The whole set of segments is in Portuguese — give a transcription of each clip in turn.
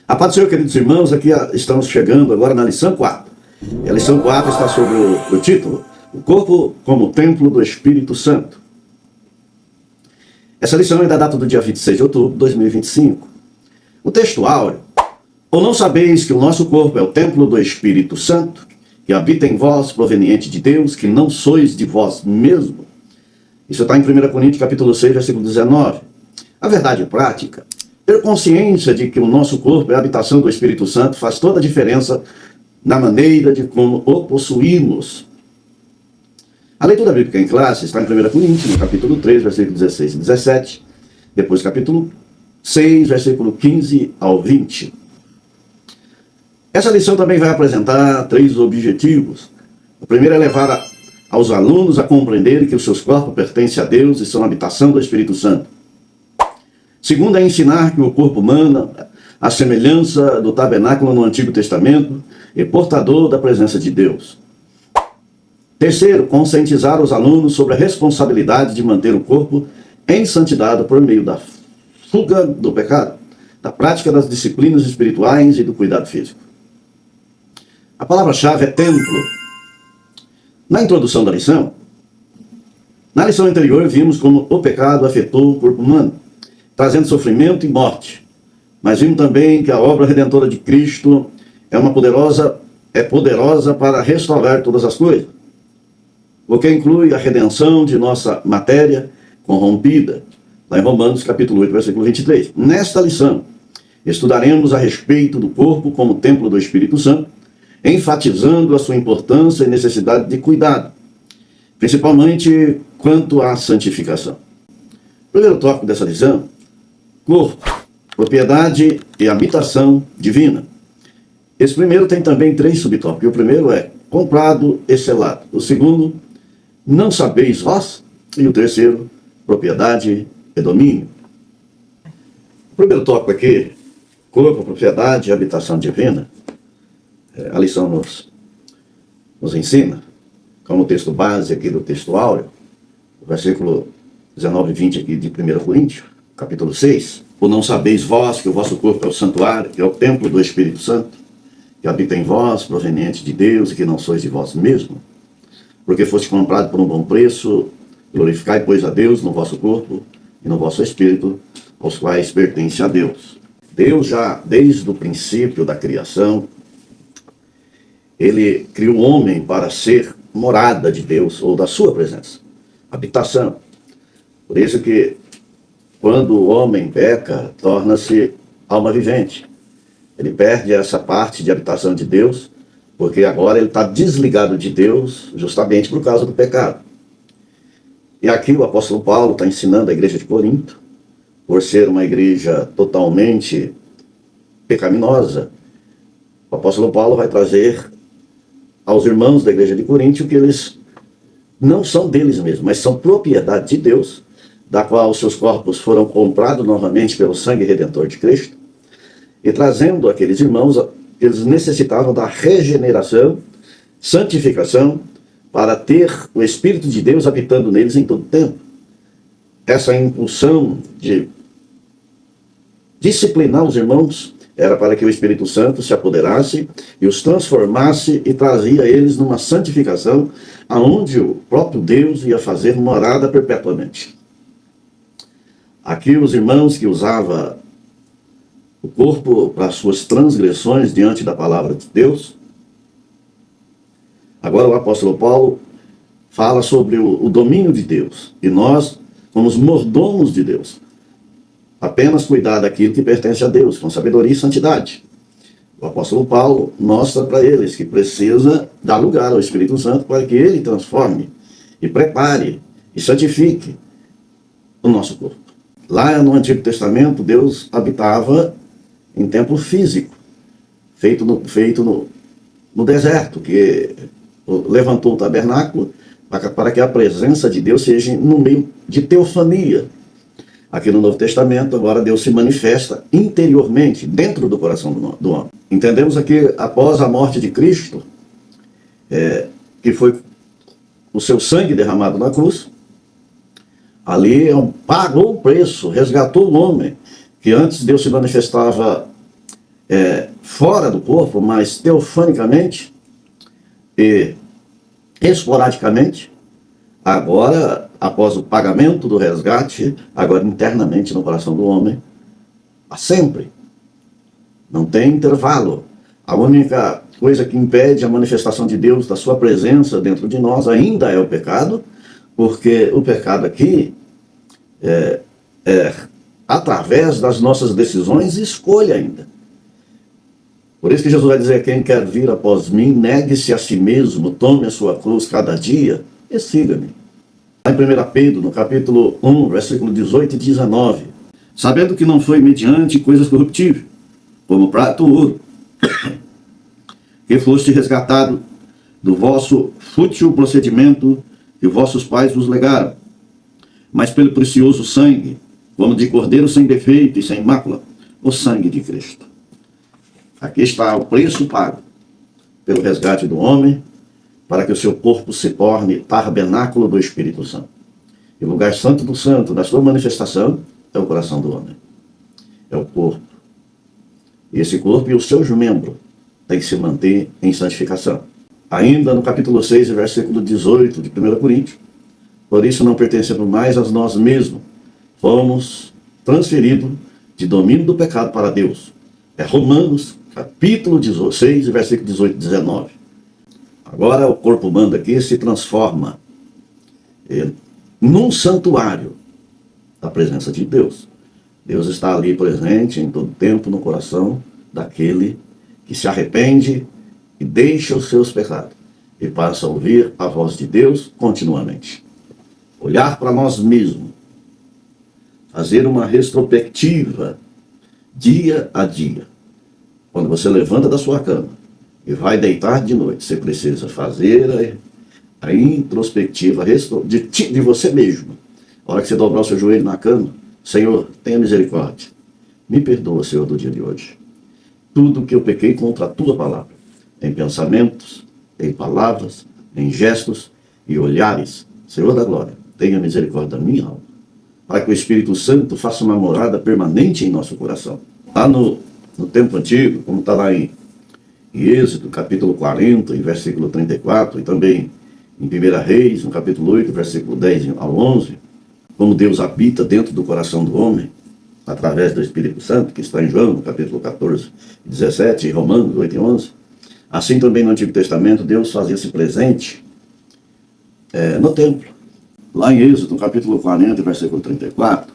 A paz do Senhor, queridos irmãos, aqui estamos chegando agora na lição 4. E a lição 4 está sobre o título, o corpo como templo do Espírito Santo. Essa lição é da data do dia 26 de outubro de 2025. O texto áureo: ou não sabeis que o nosso corpo é o templo do Espírito Santo, que habita em vós, proveniente de Deus, que não sois de vós mesmo? Isso está em 1 Coríntios capítulo 6, versículo 19. A verdade prática: ter consciência de que o nosso corpo é a habitação do Espírito Santo faz toda a diferença na maneira de como o possuímos. A leitura bíblica em classe está em 1 Coríntios, no capítulo 3, versículo 16 e 17, depois capítulo 6, versículo 15 ao 20. Essa lição também vai apresentar 3 objetivos. O primeiro é levar aos alunos a compreenderem que os seus corpos pertencem a Deus e são a habitação do Espírito Santo. Segundo é ensinar que o corpo humano, a semelhança do tabernáculo no Antigo Testamento, é portador da presença de Deus. Terceiro, conscientizar os alunos sobre a responsabilidade de manter o corpo em santidade por meio da fuga do pecado, da prática das disciplinas espirituais e do cuidado físico. A palavra-chave é templo. Na introdução da lição, na lição anterior vimos como o pecado afetou o corpo humano, trazendo sofrimento e morte. Mas vimos também que a obra redentora de Cristo é poderosa para restaurar todas as coisas, o que inclui a redenção de nossa matéria corrompida, lá em Romanos capítulo 8, versículo 23. Nesta lição, estudaremos a respeito do corpo como templo do Espírito Santo, enfatizando a sua importância e necessidade de cuidado, principalmente quanto à santificação. O primeiro tópico dessa lição: corpo, propriedade e habitação divina. Esse primeiro tem também 3 subtópicos. O primeiro é comprado e selado. O segundo, não sabeis vós. E o terceiro, propriedade e domínio. O primeiro tópico aqui, corpo, propriedade e habitação divina. A lição nos ensina, como o texto base aqui do texto áureo, o versículo 19 e 20 aqui de 1 Coríntios, capítulo 6. Ou não sabeis vós que o vosso corpo é o santuário, que é o templo do Espírito Santo, que habita em vós, proveniente de Deus, e que não sois de vós mesmo? Porque foste comprado por um bom preço. Glorificai, pois, a Deus no vosso corpo e no vosso espírito, aos quais pertence a Deus. Deus já, desde o princípio da criação, Ele criou o homem para ser morada de Deus, ou da sua presença, habitação. Por isso que, quando o homem peca, torna-se alma vivente. Ele perde essa parte de habitação de Deus, porque agora ele está desligado de Deus, justamente por causa do pecado. E aqui o apóstolo Paulo está ensinando a igreja de Corinto, por ser uma igreja totalmente pecaminosa. O apóstolo Paulo vai trazer aos irmãos da igreja de Corinto que eles não são deles mesmos, mas são propriedade de Deus, da qual seus corpos foram comprados novamente pelo sangue redentor de Cristo, e trazendo aqueles irmãos, eles necessitavam da regeneração, santificação, para ter o Espírito de Deus habitando neles em todo tempo. Essa impulsão de disciplinar os irmãos era para que o Espírito Santo se apoderasse e os transformasse e trazia eles numa santificação, aonde o próprio Deus ia fazer morada perpetuamente. Aqui os irmãos que usavam o corpo para suas transgressões diante da palavra de Deus. Agora o apóstolo Paulo fala sobre o domínio de Deus. E nós somos mordomos de Deus. Apenas cuidar daquilo que pertence a Deus, com sabedoria e santidade. O apóstolo Paulo mostra para eles que precisa dar lugar ao Espírito Santo para que ele transforme e prepare e santifique o nosso corpo. Lá no Antigo Testamento, Deus habitava em templo físico, feito no deserto, que levantou o tabernáculo para que a presença de Deus seja no meio de teofania. Aqui no Novo Testamento, agora Deus se manifesta interiormente, dentro do coração do homem. Entendemos aqui, após a morte de Cristo, que foi o seu sangue derramado na cruz, ali pagou o preço, resgatou o homem, que antes Deus se manifestava fora do corpo, mas teofanicamente e esporadicamente, agora, após o pagamento do resgate, agora internamente no coração do homem, há sempre. Não tem intervalo. A única coisa que impede a manifestação de Deus, da sua presença dentro de nós, ainda é o pecado, porque o pecado aqui é através das nossas decisões e escolha ainda. Por isso que Jesus vai dizer: quem quer vir após mim, negue-se a si mesmo, tome a sua cruz cada dia e siga-me. Em 1 Pedro, no capítulo 1, versículo 18 e 19, sabendo que não foi mediante coisas corruptíveis, como prata ou ouro, que foste resgatado do vosso fútil procedimento que vossos pais vos legaram, mas pelo precioso sangue, como de cordeiro sem defeito e sem mácula, o sangue de Cristo. Aqui está o preço pago pelo resgate do homem, para que o seu corpo se torne tabernáculo do Espírito Santo. E o lugar santo do santo, da sua manifestação, é o coração do homem. É o corpo. E esse corpo e os seus membros têm que se manter em santificação. Ainda no capítulo 6, versículo 18 de 1 Coríntios, por isso não pertencemos mais a nós mesmos, fomos transferidos de domínio do pecado para Deus. É Romanos, capítulo 16, versículo 18 e 19. Agora o corpo humano aqui se transforma num santuário da presença de Deus. Deus está ali presente em todo tempo no coração daquele que se arrepende e deixa os seus pecados e passa a ouvir a voz de Deus continuamente. Olhar para nós mesmos, fazer uma retrospectiva dia a dia. Quando você levanta da sua cama e vai deitar de noite, você precisa fazer a introspectiva de você mesmo. A hora que você dobrar o seu joelho na cama: Senhor, tenha misericórdia. Me perdoa, Senhor, do dia de hoje. Tudo que eu pequei contra a tua palavra, em pensamentos, em palavras, em gestos e olhares. Senhor da glória, tenha misericórdia da minha alma, para que o Espírito Santo faça uma morada permanente em nosso coração. Lá no tempo antigo, como está lá em Êxodo, capítulo 40, e versículo 34, e também em 1 Reis, no capítulo 8, versículo 10 ao 11, como Deus habita dentro do coração do homem, através do Espírito Santo, que está em João, no capítulo 14 e 17, e Romanos 8 e 11. Assim também no Antigo Testamento, Deus fazia-se presente no templo. Lá em Êxodo, no capítulo 40, versículo 34.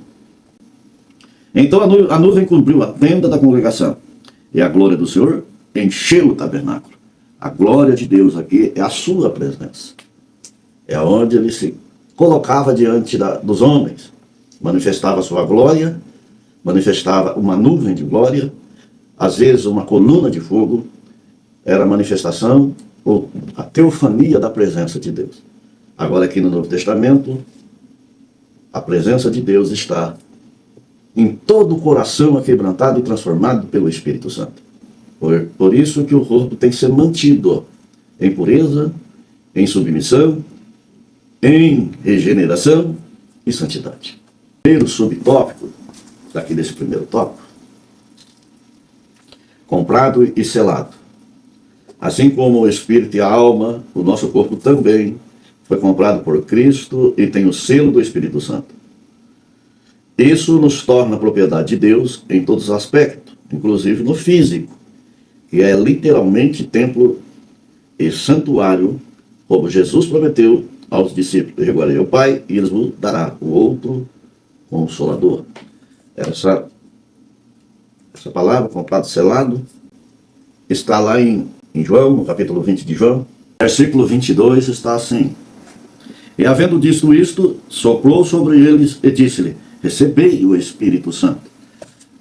Então a nuvem cobriu a tenda da congregação, e a glória do Senhor encheu o tabernáculo. A glória de Deus aqui é a sua presença. É onde ele se colocava diante dos homens, manifestava a sua glória, manifestava uma nuvem de glória, às vezes uma coluna de fogo, era a manifestação ou a teofania da presença de Deus. Agora aqui no Novo Testamento, a presença de Deus está em todo o coração aquebrantado e transformado pelo Espírito Santo. Por isso que o corpo tem que ser mantido em pureza, em submissão, em regeneração e santidade. Primeiro subtópico, daqui desse primeiro tópico: comprado e selado. Assim como o espírito e a alma, o nosso corpo também foi comprado por Cristo e tem o selo do Espírito Santo. Isso nos torna propriedade de Deus em todos os aspectos, inclusive no físico, que é literalmente templo e santuário, como Jesus prometeu aos discípulos: rogarei ao Pai e eles vos dará o outro Consolador. Essa palavra, comprado, selado, está lá em João, no capítulo 20 de João, versículo 22, está assim: e havendo dito isto, soprou sobre eles e disse-lhe: recebei o Espírito Santo.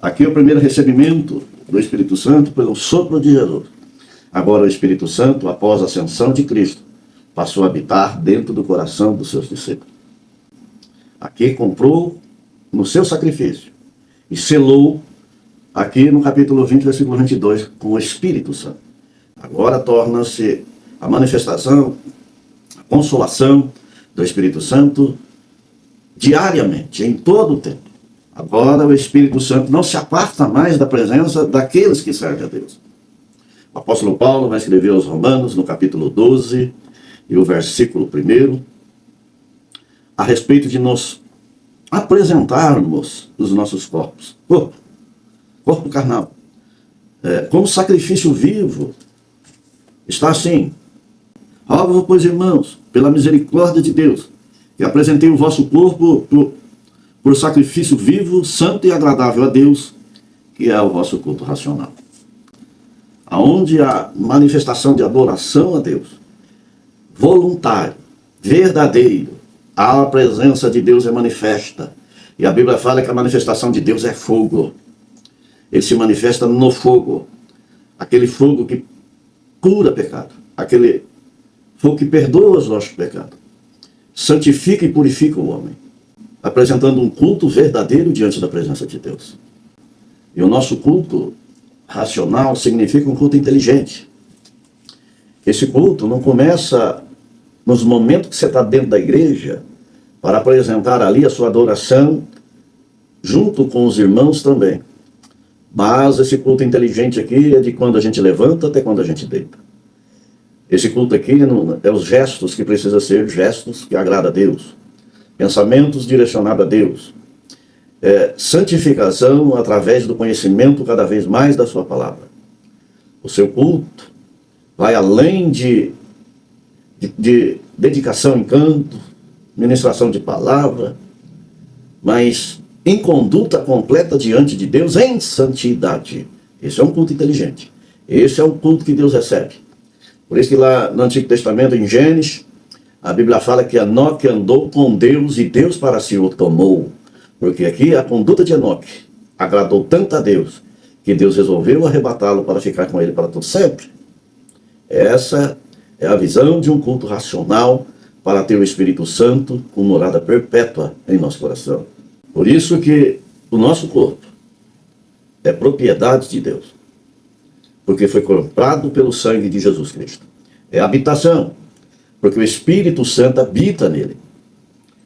Aqui é o primeiro recebimento do Espírito Santo pelo sopro de Jesus. Agora o Espírito Santo, após a ascensão de Cristo, passou a habitar dentro do coração dos seus discípulos. Aqui comprou no seu sacrifício e selou aqui no capítulo 20, versículo 22, com o Espírito Santo. Agora torna-se a manifestação, a consolação do Espírito Santo diariamente, em todo o tempo, Agora o Espírito Santo não se aparta mais da presença daqueles que servem a Deus. O apóstolo Paulo vai escrever aos Romanos, no capítulo 12, e o versículo 1, a respeito de nos apresentarmos os nossos corpos, corpo carnal, como sacrifício vivo. Está assim: rogo, pois, irmãos, pela misericórdia de Deus, que apresentei o vosso corpo por sacrifício vivo, santo e agradável a Deus, que é o vosso culto racional. Aonde a manifestação de adoração a Deus, voluntário, verdadeiro, a presença de Deus é manifesta. E a Bíblia fala que a manifestação de Deus é fogo. Ele se manifesta no fogo. Aquele fogo que cura pecado. Aquele fogo que perdoa os nossos pecados. Santifica e purifica o homem. Apresentando um culto verdadeiro diante da presença de Deus. E o nosso culto racional significa um culto inteligente. Esse culto não começa nos momentos que você está dentro da igreja para apresentar ali a sua adoração junto com os irmãos também. Mas esse culto inteligente aqui é de quando a gente levanta até quando a gente deita. Esse culto aqui é os gestos que precisam ser gestos que agradam a Deus. Pensamentos direcionados a Deus. Santificação através do conhecimento cada vez mais da sua palavra. O seu culto vai além de dedicação em canto, ministração de palavra, mas em conduta completa diante de Deus em santidade. Esse é um culto inteligente. Esse é um culto que Deus recebe. Por isso que lá no Antigo Testamento, em Gênesis, a Bíblia fala que Enoque andou com Deus e Deus para si o tomou. Porque aqui a conduta de Enoque agradou tanto a Deus que Deus resolveu arrebatá-lo para ficar com ele para todo sempre. Essa é a visão de um culto racional para ter o Espírito Santo com morada perpétua em nosso coração. Por isso que o nosso corpo é propriedade de Deus. Porque foi comprado pelo sangue de Jesus Cristo. É habitação, porque o Espírito Santo habita nele.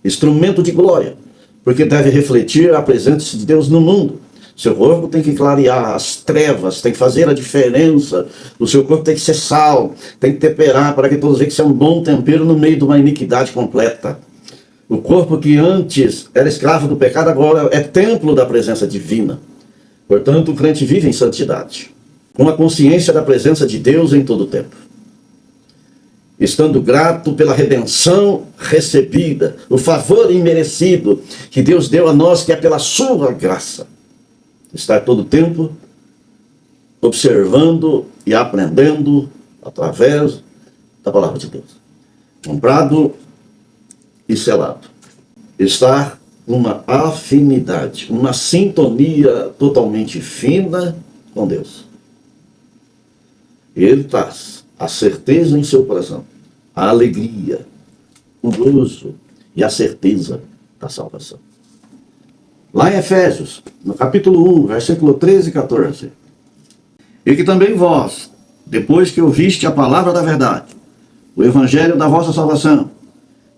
Instrumento de glória, porque deve refletir a presença de Deus no mundo. Seu corpo tem que clarear as trevas, tem que fazer a diferença. O seu corpo tem que ser sal, tem que temperar para que todos vejam que isso é um bom tempero no meio de uma iniquidade completa. O corpo que antes era escravo do pecado, agora é templo da presença divina. Portanto, o crente vive em santidade, com a consciência da presença de Deus em todo o tempo. Estando grato pela redenção recebida, o favor imerecido que Deus deu a nós, que é pela sua graça. Estar todo o tempo observando e aprendendo através da palavra de Deus. Comprado e selado. Estar numa afinidade, uma sintonia totalmente fina com Deus. Ele traz a certeza em seu coração, a alegria, o gozo e a certeza da salvação. Lá em Efésios, no capítulo 1, versículo 13 e 14. E que também vós, depois que ouviste a palavra da verdade, o evangelho da vossa salvação,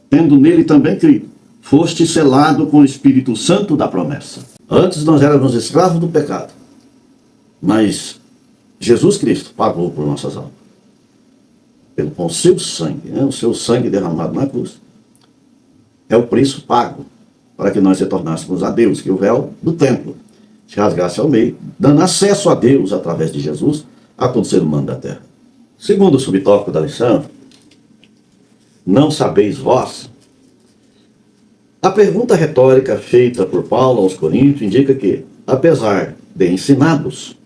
tendo nele também crido, foste selado com o Espírito Santo da promessa. Antes nós éramos escravos do pecado, mas Jesus Cristo pagou por nossas almas. Com o seu sangue, o seu sangue derramado na cruz. É o preço pago para que nós retornássemos a Deus, que o véu do templo se rasgasse ao meio, dando acesso a Deus através de Jesus a todo ser humano da terra. Segundo o subtópico da lição, não sabeis vós? A pergunta retórica feita por Paulo aos Coríntios indica que, apesar de ensinados,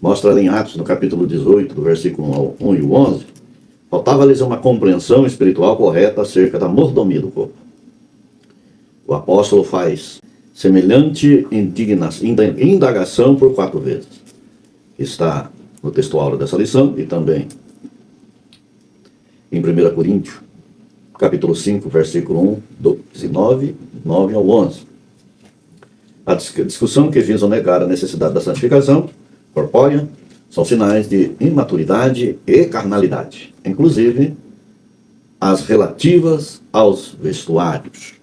mostra ali em Atos, no capítulo 18, do versículo 1 e 11, faltava-lhes uma compreensão espiritual correta acerca da mordomia do corpo. O apóstolo faz semelhante indagação por 4 vezes. Está no texto áureo dessa lição e também em 1 Coríntios, capítulo 5, versículo 1, 12, 9 ao 11. A discussão que visa negar a necessidade da santificação corpórea são sinais de imaturidade e carnalidade, inclusive as relativas aos vestuários.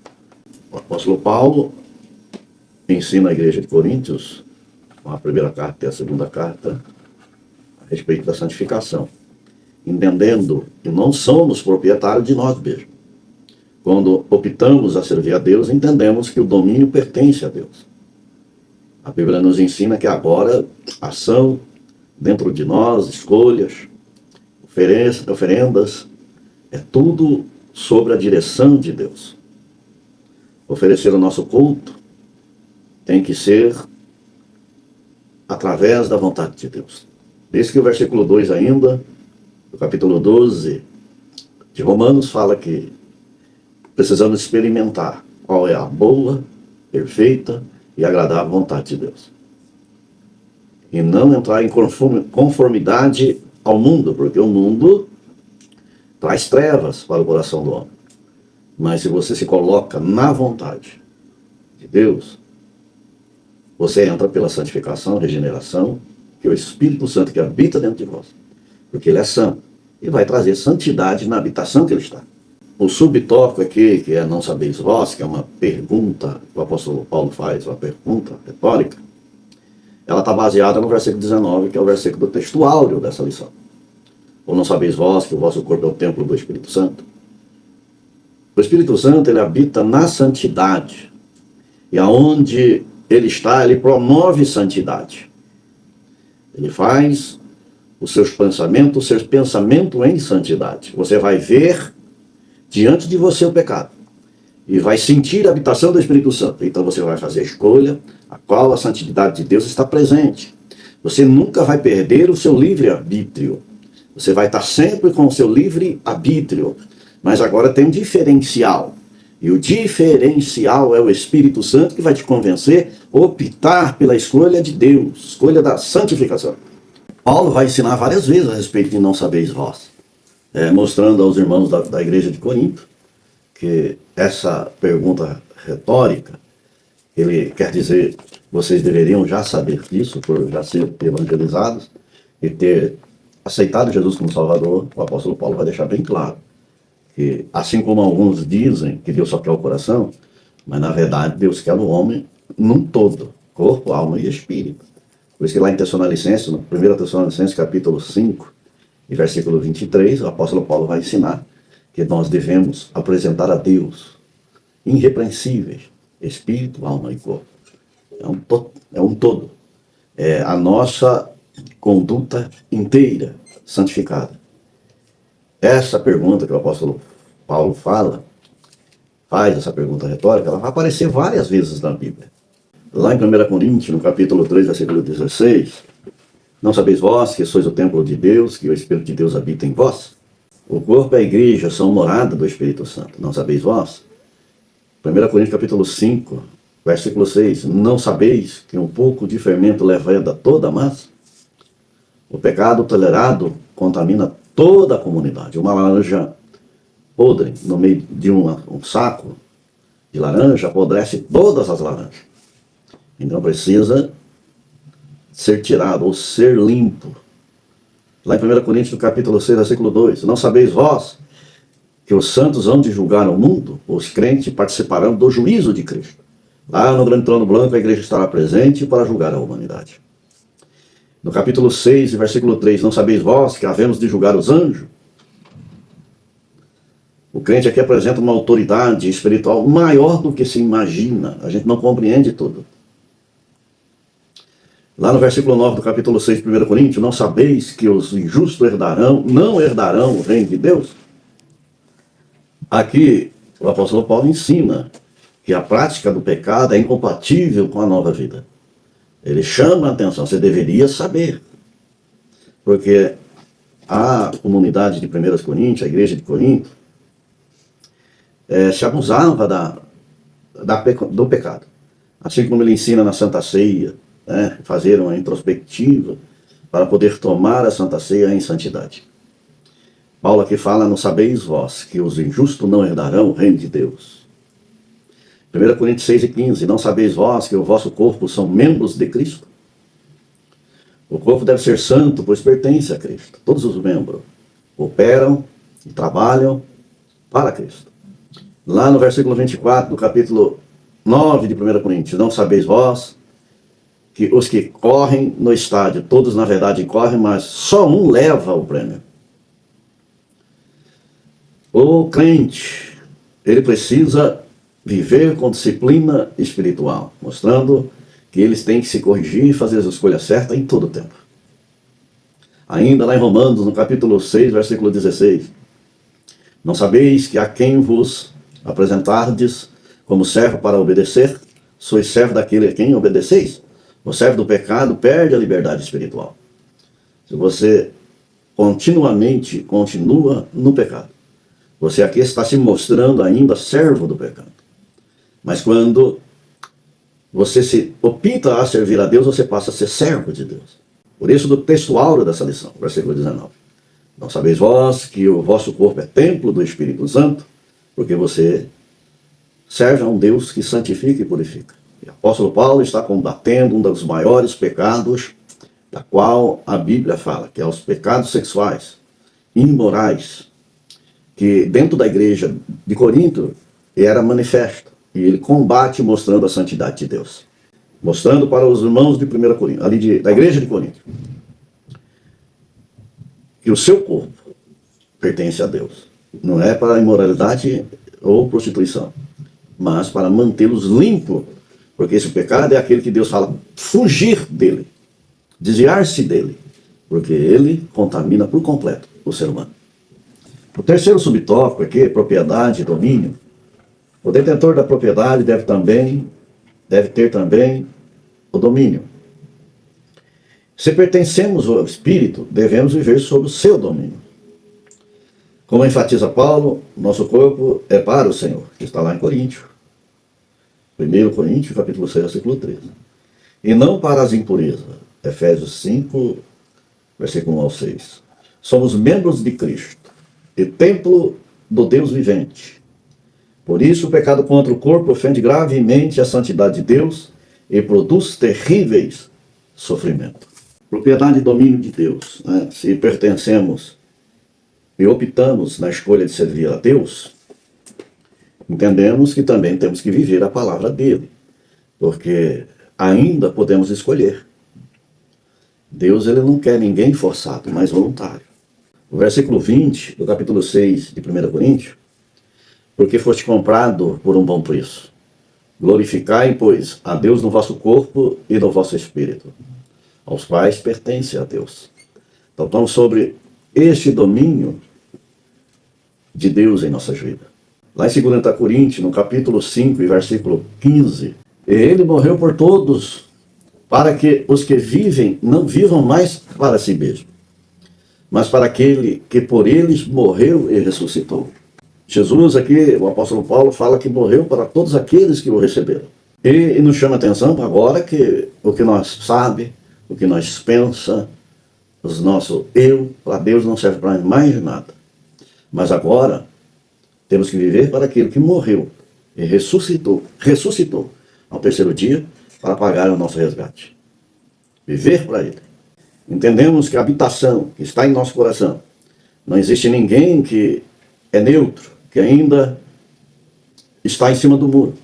O apóstolo Paulo ensina a igreja de Coríntios, a primeira carta e a segunda carta, a respeito da santificação, entendendo que não somos proprietários de nós mesmos. Quando optamos a servir a Deus, entendemos que o domínio pertence a Deus. A Bíblia nos ensina que agora ação dentro de nós, escolhas, oferendas, é tudo sobre a direção de Deus. Oferecer o nosso culto tem que ser através da vontade de Deus. Diz que o versículo 2 ainda, do capítulo 12 de Romanos, fala que precisamos experimentar qual é a boa, perfeita e agradável vontade de Deus. E não entrar em conformidade ao mundo, porque o mundo traz trevas para o coração do homem. Mas se você se coloca na vontade de Deus, você entra pela santificação, regeneração, que é o Espírito Santo que habita dentro de vós. Porque ele é santo. E vai trazer santidade na habitação que ele está. O subtópico aqui, que é não sabeis vós, que é uma pergunta que o apóstolo Paulo faz, uma pergunta retórica, ela está baseada no versículo 19, que é o versículo textuário dessa lição. Ou não sabeis vós que o vosso corpo é o templo do Espírito Santo? O Espírito Santo, ele habita na santidade. E aonde ele está, ele promove santidade. Ele faz os seus pensamentos, seu pensamento em santidade. Você vai ver diante de você o pecado. E vai sentir a habitação do Espírito Santo. Então você vai fazer a escolha, a qual a santidade de Deus está presente. Você nunca vai perder o seu livre-arbítrio. Você vai estar sempre com o seu livre-arbítrio. Mas agora tem um diferencial. E o diferencial é o Espírito Santo que vai te convencer a optar pela escolha de Deus, escolha da santificação. Paulo vai ensinar várias vezes a respeito de não sabeis vós, mostrando aos irmãos da igreja de Corinto que essa pergunta retórica, ele quer dizer, vocês deveriam já saber disso, por já ser evangelizados e ter aceitado Jesus como Salvador. O apóstolo Paulo vai deixar bem claro que, assim como alguns dizem que Deus só quer o coração, mas na verdade Deus quer o homem num todo, corpo, alma e espírito. Por isso que lá em Tessalonicenses, no 1 Tessalonicenses capítulo 5 e versículo 23, o apóstolo Paulo vai ensinar que nós devemos apresentar a Deus irrepreensíveis, espírito, alma e corpo. É um todo. É a nossa conduta inteira santificada. Essa pergunta que o apóstolo Paulo faz essa pergunta retórica, ela vai aparecer várias vezes na Bíblia. Lá em 1 Coríntios, no capítulo 3, versículo 16, não sabeis vós que sois o templo de Deus, que o Espírito de Deus habita em vós? O corpo e a igreja são morada do Espírito Santo, não sabeis vós? 1 Coríntios capítulo 5, versículo 6, não sabeis que um pouco de fermento leveda toda a massa? O pecado tolerado contamina toda a comunidade. Uma laranja podre no meio de um saco de laranja apodrece todas as laranjas. Então precisa ser tirado ou ser limpo. Lá em 1 Coríntios, no capítulo 6, versículo 2, não sabeis vós que os santos hão de julgar o mundo? Os crentes participarão do juízo de Cristo. Lá no grande trono branco a igreja estará presente para julgar a humanidade. No capítulo 6, versículo 3, não sabeis vós que havemos de julgar os anjos? O crente aqui apresenta uma autoridade espiritual maior do que se imagina. A gente não compreende tudo. Lá no versículo 9 do capítulo 6 de 1 Coríntios, não sabeis que os injustos não herdarão o reino de Deus? Aqui o apóstolo Paulo ensina que a prática do pecado é incompatível com a nova vida. Ele chama a atenção, você deveria saber. Porque a comunidade de 1 Coríntios, a igreja de Corinto, se abusava do pecado. Assim como ele ensina na Santa Ceia, fazer uma introspectiva para poder tomar a Santa Ceia em santidade. Paulo aqui fala, não sabeis vós que os injustos não herdarão o reino de Deus. 1 Coríntios 6 e 15, não sabeis vós que o vosso corpo são membros de Cristo? O corpo deve ser santo, pois pertence a Cristo. Todos os membros operam e trabalham para Cristo. Lá no versículo 24 do capítulo 9 de 1 Coríntios, não sabeis vós que os que correm no estádio, todos na verdade correm, mas só um leva o prêmio. O crente, ele precisa viver com disciplina espiritual, mostrando que eles têm que se corrigir e fazer as escolhas certas em todo o tempo. Ainda lá em Romanos, no capítulo 6, versículo 16, não sabeis que a quem vos apresentardes como servo para obedecer, sois servo daquele a quem obedeceis? O servo do pecado perde a liberdade espiritual. Se você continuamente continua no pecado, você aqui está se mostrando ainda servo do pecado. Mas quando você se opta a servir a Deus, você passa a ser servo de Deus. Por isso, do texto áureo dessa lição, versículo 19. Não sabeis vós que o vosso corpo é templo do Espírito Santo, porque você serve a um Deus que santifica e purifica. E o apóstolo Paulo está combatendo um dos maiores pecados, da qual a Bíblia fala, que é os pecados sexuais, imorais, que dentro da igreja de Corinto era manifesto. E ele combate mostrando a santidade de Deus. Mostrando para os irmãos de 1 Coríntios, ali da igreja de Corinto, que o seu corpo pertence a Deus. Não é para imoralidade ou prostituição, mas para mantê-los limpos. Porque esse pecado é aquele que Deus fala, fugir dele, desviar-se dele, porque ele contamina por completo o ser humano. O terceiro subtópico aqui é propriedade e domínio. O detentor da propriedade deve ter também o domínio. Se pertencemos ao Espírito, devemos viver sob o seu domínio. Como enfatiza Paulo, nosso corpo é para o Senhor, que está lá em Coríntios. 1 Coríntios, capítulo 6, versículo 13. E não para as impurezas. Efésios 5, versículo 1 ao 6. Somos membros de Cristo e templo do Deus vivente. Por isso, o pecado contra o corpo ofende gravemente a santidade de Deus e produz terríveis sofrimentos. Propriedade e domínio de Deus. Né? Se pertencemos e optamos na escolha de servir a Deus, entendemos que também temos que viver a palavra dele, porque ainda podemos escolher. Deus, ele não quer ninguém forçado, mas voluntário. O versículo 20 do capítulo 6 de 1 Coríntios, porque foste comprado por um bom preço. Glorificai, pois, a Deus no vosso corpo e no vosso espírito, aos quais pertence a Deus. Então, estamos sobre este domínio de Deus em nossas vidas. Lá em 2 Coríntios, no capítulo 5 e versículo 15, ele morreu por todos, para que os que vivem não vivam mais para si mesmos, mas para aquele que por eles morreu e ressuscitou. Jesus aqui, o apóstolo Paulo, fala que morreu para todos aqueles que o receberam. E nos chama a atenção agora que o que nós sabe, o que nós pensa, os nossos eu, para Deus não serve para mais nada. Mas agora temos que viver para aquele que morreu e ressuscitou ao terceiro dia para pagar o nosso resgate. Viver para ele. Entendemos que a habitação que está em nosso coração, não existe ninguém que é neutro, que ainda está em cima do muro.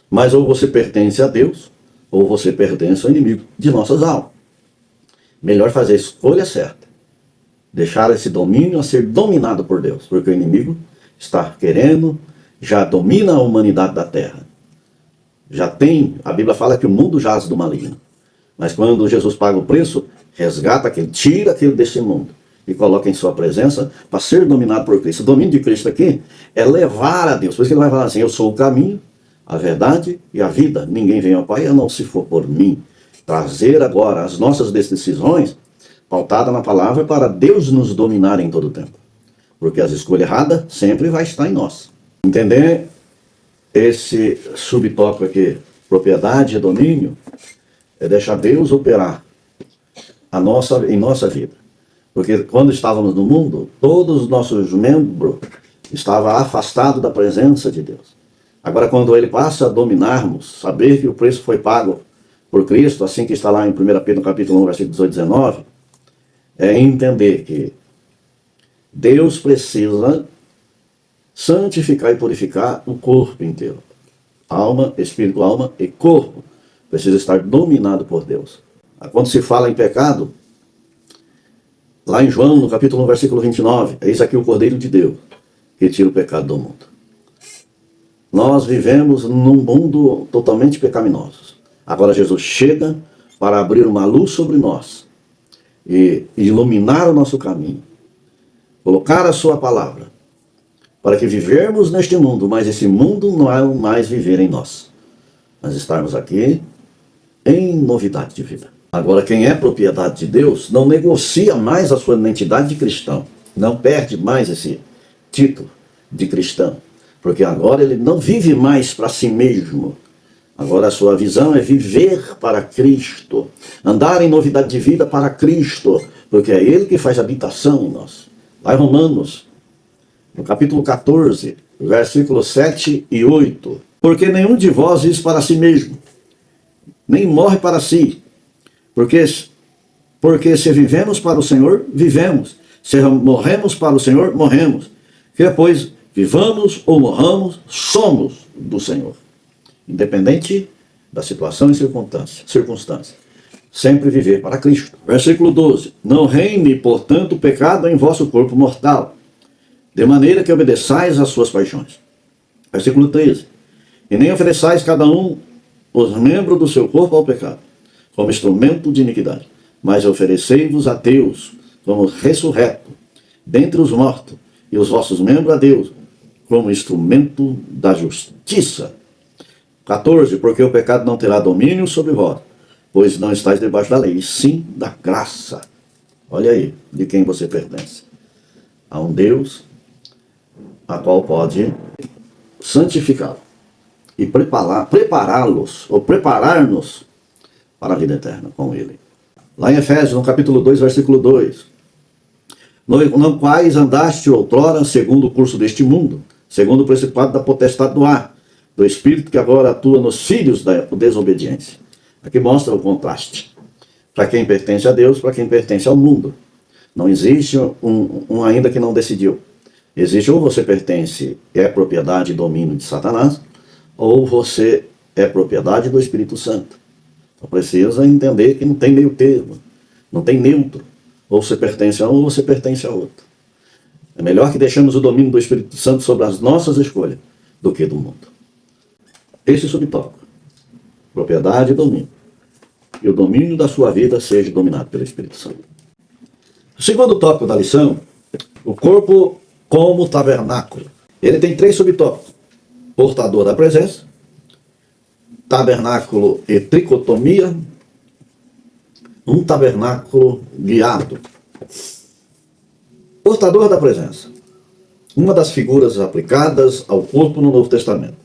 Mas ou você pertence a Deus, ou você pertence ao inimigo de nossas almas. Melhor fazer a escolha certa. Deixar esse domínio a ser dominado por Deus, porque o inimigo está querendo, já domina a humanidade da terra. Já tem, a Bíblia fala que o mundo jaz do maligno. Mas quando Jesus paga o preço, resgata aquele, tira aquele desse mundo e coloca em sua presença para ser dominado por Cristo. O domínio de Cristo aqui é levar a Deus. Por isso que ele vai falar assim, eu sou o caminho, a verdade e a vida. Ninguém vem ao Pai a não se for por mim. Trazer agora as nossas decisões pautadas na palavra para Deus nos dominar em todo o tempo. Porque as escolhas erradas sempre vai estar em nós. Entender esse subtópico aqui, propriedade e domínio, é deixar Deus operar em nossa vida. Porque quando estávamos no mundo, todos os nossos membros estavam afastados da presença de Deus. Agora, quando ele passa a dominarmos, saber que o preço foi pago por Cristo, assim que está lá em 1 Pedro, capítulo 1, versículo 18 e 19, é entender que Deus precisa santificar e purificar o corpo inteiro. Alma, espírito, alma e corpo precisa estar dominado por Deus. Quando se fala em pecado, lá em João, no capítulo 1, versículo 29, eis aqui o Cordeiro de Deus, que tira o pecado do mundo. Nós vivemos num mundo totalmente pecaminoso. Agora Jesus chega para abrir uma luz sobre nós e iluminar o nosso caminho, colocar a sua palavra, para que vivermos neste mundo, mas esse mundo não é mais viver em nós, mas estarmos aqui em novidade de vida. Agora, quem é propriedade de Deus não negocia mais a sua identidade de cristão, não perde mais esse título de cristão, porque agora ele não vive mais para si mesmo. Agora a sua visão é viver para Cristo, andar em novidade de vida para Cristo, porque é Ele que faz habitação em nós. Lá em Romanos, no capítulo 14, versículos 7 e 8. Porque nenhum de vós vive para si mesmo, nem morre para si. Porque se vivemos para o Senhor, vivemos. Se morremos para o Senhor, morremos. Que pois, vivamos ou morramos, somos do Senhor. Independente da situação e circunstância. Sempre viver para Cristo. Versículo 12. Não reine, portanto, o pecado em vosso corpo mortal, de maneira que obedeçais às suas paixões. Versículo 13. E nem ofereçais cada um os membros do seu corpo ao pecado, como instrumento de iniquidade, mas oferecei-vos a Deus como ressurreto dentre os mortos, e os vossos membros a Deus como instrumento da justiça. 14. Porque o pecado não terá domínio sobre vós, pois não estáis debaixo da lei, e sim da graça. Olha aí, de quem você pertence. A um Deus a qual pode santificá-lo e prepará-los, ou preparar-nos para a vida eterna com Ele. Lá em Efésios, no capítulo 2, versículo 2. No quais andaste outrora, segundo o curso deste mundo, segundo o principado da potestade do ar, do Espírito que agora atua nos filhos da desobediência. Aqui mostra o contraste. Para quem pertence a Deus, para quem pertence ao mundo. Não existe um ainda que não decidiu. Existe ou você pertence, é propriedade e domínio de Satanás, ou você é propriedade do Espírito Santo. Então precisa entender que não tem meio termo, não tem neutro. Ou você pertence a um, ou você pertence a outro. É melhor que deixemos o domínio do Espírito Santo sobre as nossas escolhas do que do mundo. Esse subtópico, propriedade e domínio. E o domínio da sua vida seja dominado pelo Espírito Santo. O segundo tópico da lição, o corpo como tabernáculo. Ele tem 3 subtópicos. Portador da presença, tabernáculo e tricotomia, um tabernáculo guiado. Portador da presença. Uma das figuras aplicadas ao corpo no Novo Testamento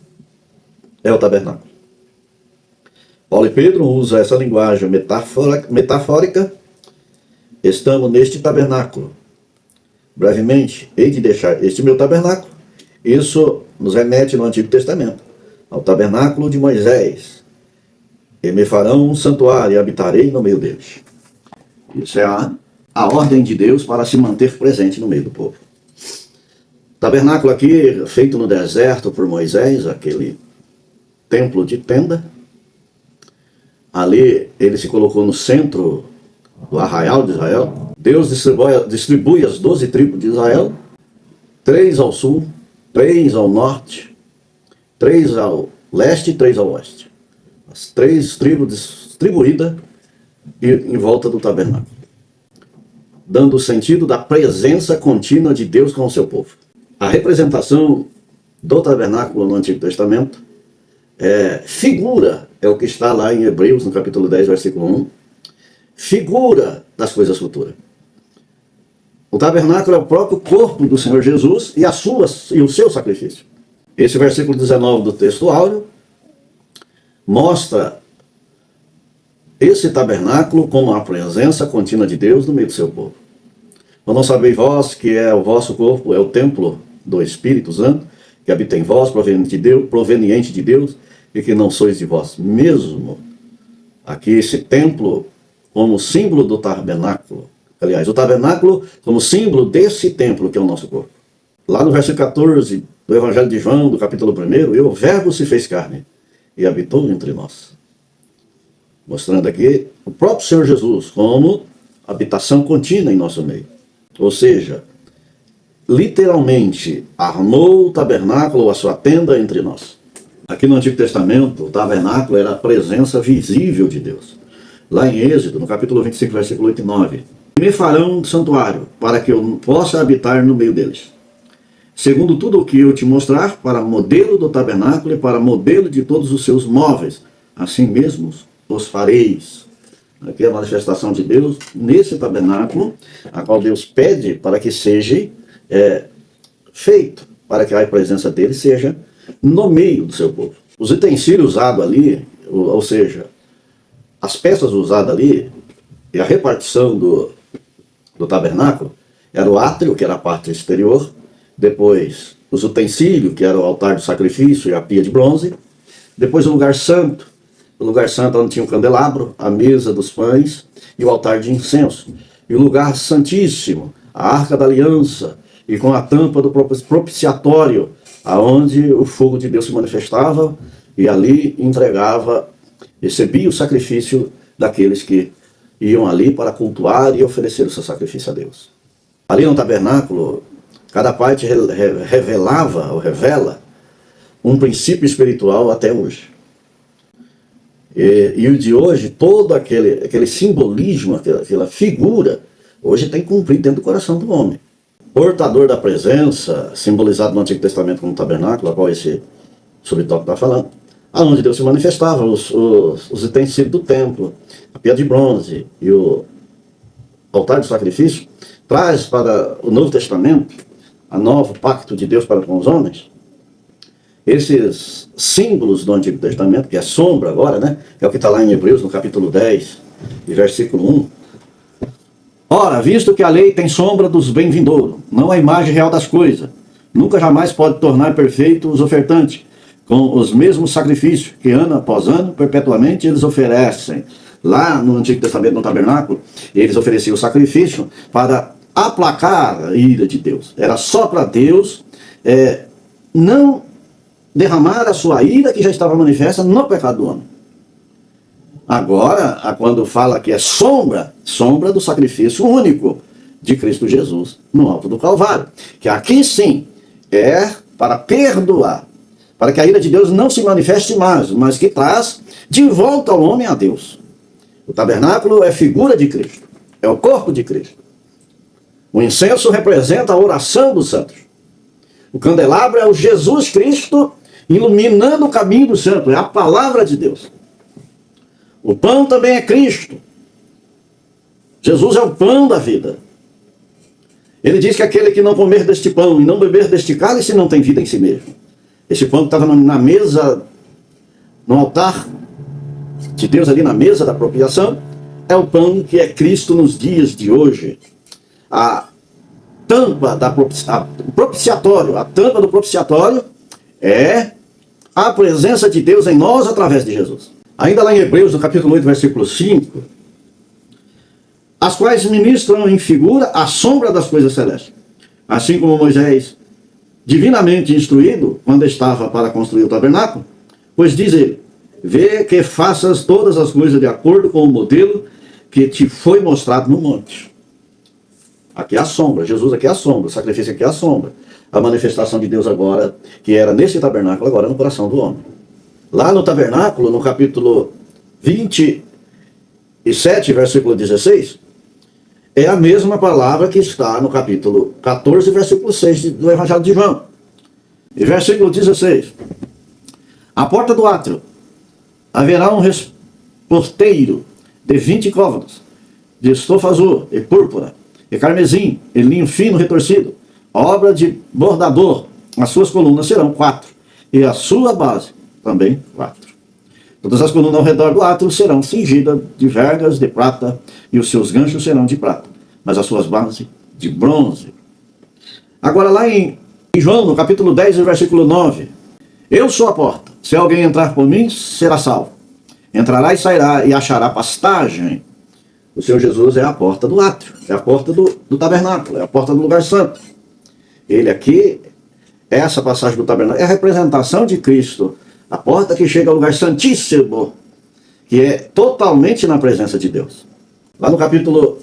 é o tabernáculo. Paulo e Pedro usam essa linguagem metafórica. Estamos neste tabernáculo. Brevemente, hei de deixar este meu tabernáculo. Isso nos remete no Antigo Testamento ao tabernáculo de Moisés. E me farão um santuário e habitarei no meio deles. Isso é a ordem de Deus para se manter presente no meio do povo. Tabernáculo aqui, feito no deserto por Moisés, aquele templo de tenda. Ali ele se colocou no centro do arraial de Israel. Deus distribui as 12 tribos de Israel, 3 ao sul, 3 ao norte, 3 ao leste e 3 ao oeste. As 3 tribos distribuídas em volta do tabernáculo, dando o sentido da presença contínua de Deus com o seu povo. A representação do tabernáculo no Antigo Testamento figura, é o que está lá em Hebreus, no capítulo 10, versículo 1, figura das coisas futuras. O tabernáculo é o próprio corpo do Senhor Jesus e o seu sacrifício. Esse versículo 19 do texto áureo mostra esse tabernáculo como a presença contínua de Deus no meio do seu povo. Não sabeis vós que é o vosso corpo, é o templo do Espírito Santo, que habita em vós, proveniente de Deus, e que não sois de vós mesmo. Aqui esse templo como símbolo do tabernáculo. Aliás, o tabernáculo como símbolo desse templo que é o nosso corpo. Lá no versículo 14 do Evangelho de João, do capítulo 1, o verbo se fez carne e habitou entre nós. Mostrando aqui o próprio Senhor Jesus como habitação contínua em nosso meio. Ou seja, literalmente armou o tabernáculo, a sua tenda entre nós. Aqui no Antigo Testamento, o tabernáculo era a presença visível de Deus. Lá em Êxodo, no capítulo 25, versículo 8 e 9. Me farão um santuário, para que eu possa habitar no meio deles. Segundo tudo o que eu te mostrar, para modelo do tabernáculo e para modelo de todos os seus móveis. Assim mesmo os fareis. Aqui é a manifestação de Deus nesse tabernáculo, a qual Deus pede para que seja feito, para que a presença dele seja no meio do seu povo. Os utensílios usados ali, ou seja, as peças usadas ali, e a repartição do tabernáculo, era o átrio, que era a parte exterior, depois os utensílios, que era o altar do sacrifício e a pia de bronze, depois o lugar santo onde tinha o candelabro, a mesa dos pães e o altar de incenso, e o lugar santíssimo, a arca da aliança, e com a tampa do propiciatório, aonde o fogo de Deus se manifestava, e ali recebia o sacrifício daqueles que iam ali para cultuar e oferecer o seu sacrifício a Deus. Ali no tabernáculo, cada parte revelava ou revela um princípio espiritual até hoje. E o de hoje, todo aquele simbolismo, aquela figura, hoje tem cumprido dentro do coração do homem. Portador da presença, simbolizado no Antigo Testamento como tabernáculo, a qual esse subtópico está falando, aonde Deus se manifestava, os utensílios do templo, a pia de bronze e o altar do sacrifício, traz para o Novo Testamento, a novo pacto de Deus para com os homens, esses símbolos do Antigo Testamento, que é sombra agora, né? É o que está lá em Hebreus, no capítulo 10, e versículo 1. Ora, visto que a lei tem sombra dos bem-vindouros, não a imagem real das coisas, nunca jamais pode tornar perfeito os ofertantes, com os mesmos sacrifícios que ano após ano, perpetuamente, eles oferecem. Lá no Antigo Testamento, no tabernáculo, eles ofereciam o sacrifício para aplacar a ira de Deus. Era só para Deus não derramar a sua ira que já estava manifesta no pecado do homem. Agora, quando fala que é sombra do sacrifício único de Cristo Jesus no alto do Calvário. Que aqui sim é para perdoar, para que a ira de Deus não se manifeste mais, mas que traz de volta ao homem a Deus. O tabernáculo é figura de Cristo, é o corpo de Cristo. O incenso representa a oração dos santos. O candelabro é o Jesus Cristo iluminando o caminho do santo, é a palavra de Deus. O pão também é Cristo. Jesus é o pão da vida. Ele diz que aquele que não comer deste pão e não beber deste cálice não tem vida em si mesmo. Esse pão que estava na mesa, no altar de Deus ali na mesa da propiciação, é o pão que é Cristo nos dias de hoje. A tampa do propiciatório é a presença de Deus em nós através de Jesus. Ainda lá em Hebreus, no capítulo 8, versículo 5, as quais ministram em figura a sombra das coisas celestes. Assim como Moisés, divinamente instruído, quando estava para construir o tabernáculo, pois diz ele, vê que faças todas as coisas de acordo com o modelo que te foi mostrado no monte. Aqui é a sombra, Jesus aqui é a sombra, o sacrifício aqui é a sombra. A manifestação de Deus agora, que era nesse tabernáculo, agora no coração do homem. Lá no tabernáculo, no capítulo 27, versículo 16, é a mesma palavra que está no capítulo 14, versículo 6 do Evangelho de João. E versículo 16. À porta do átrio haverá um porteiro de 20 côvados, de estofa azul e púrpura, e carmesim, e linho fino retorcido, obra de bordador. As suas colunas serão 4, e a sua base também 4. Todas as colunas ao redor do átrio serão cingidas de vergas de prata, e os seus ganchos serão de prata, mas as suas bases de bronze. Agora lá em João, no capítulo 10, versículo 9. Eu sou a porta. Se alguém entrar por mim, será salvo. Entrará e sairá e achará pastagem. O Senhor Jesus é a porta do átrio, é a porta do tabernáculo, é a porta do lugar santo. Ele aqui, essa passagem do tabernáculo, é a representação de Cristo A porta que chega ao lugar santíssimo, que é totalmente na presença de Deus. Lá no capítulo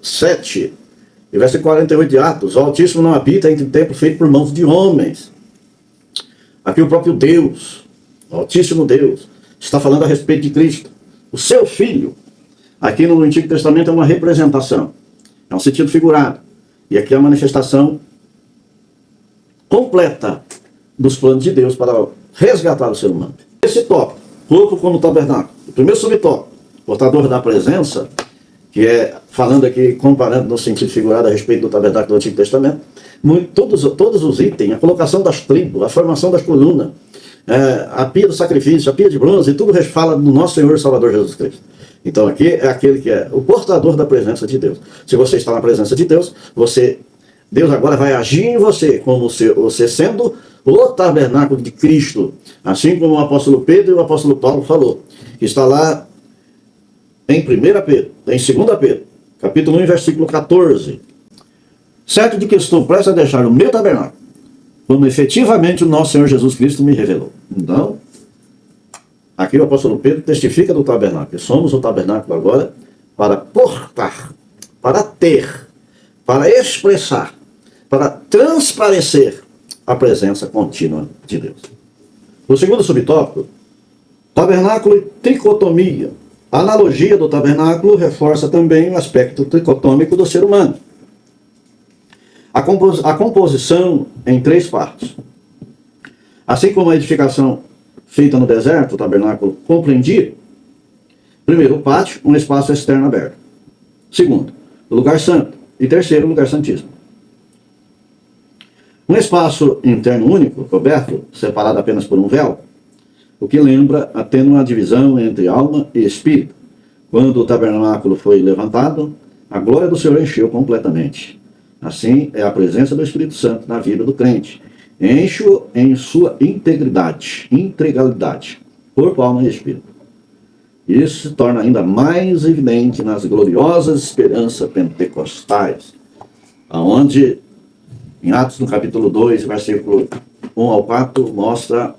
7, e versículo 48 de Atos, o Altíssimo não habita entre templo feito por mãos de homens. Aqui o próprio Deus, o Altíssimo Deus, está falando a respeito de Cristo, o seu Filho. Aqui no Antigo Testamento é uma representação, é um sentido figurado. E aqui é a manifestação completa dos planos de Deus para resgatar o ser humano. Esse tópico, corpo como tabernáculo, o primeiro subtópico, portador da presença, que é, falando aqui, comparando no sentido figurado a respeito do tabernáculo do Antigo Testamento, todos os itens, a colocação das tribos, a formação das colunas, a pia do sacrifício, a pia de bronze, tudo fala do nosso Senhor e Salvador Jesus Cristo. Então aqui é aquele que é o portador da presença de Deus. Se você está na presença de Deus, Deus agora vai agir em você, como você sendo o tabernáculo de Cristo. Assim como o apóstolo Pedro e o apóstolo Paulo falou, que está lá em 1 Pedro, em 2 Pedro, capítulo 1, versículo 14. Certo de que estou prestes a deixar o meu tabernáculo, como efetivamente o nosso Senhor Jesus Cristo me revelou. Então, aqui o apóstolo Pedro testifica do tabernáculo. Somos o tabernáculo agora para portar, para ter, para expressar, para transparecer a presença contínua de Deus. O segundo subtópico, tabernáculo e tricotomia. A analogia do tabernáculo reforça também o aspecto tricotômico do ser humano. A composição em 3 partes. Assim como a edificação feita no deserto, o tabernáculo compreendia, primeiro, o pátio, um espaço externo aberto. Segundo, o lugar santo. E terceiro, o lugar santíssimo. Um espaço interno único, coberto, separado apenas por um véu, o que lembra a tênue divisão entre alma e espírito. Quando o tabernáculo foi levantado, a glória do Senhor encheu completamente. Assim é a presença do Espírito Santo na vida do crente. Enche-o em sua integralidade, corpo, alma e espírito. Isso se torna ainda mais evidente nas gloriosas esperanças pentecostais, onde, em Atos, no capítulo 2, versículo 1 ao 4, mostra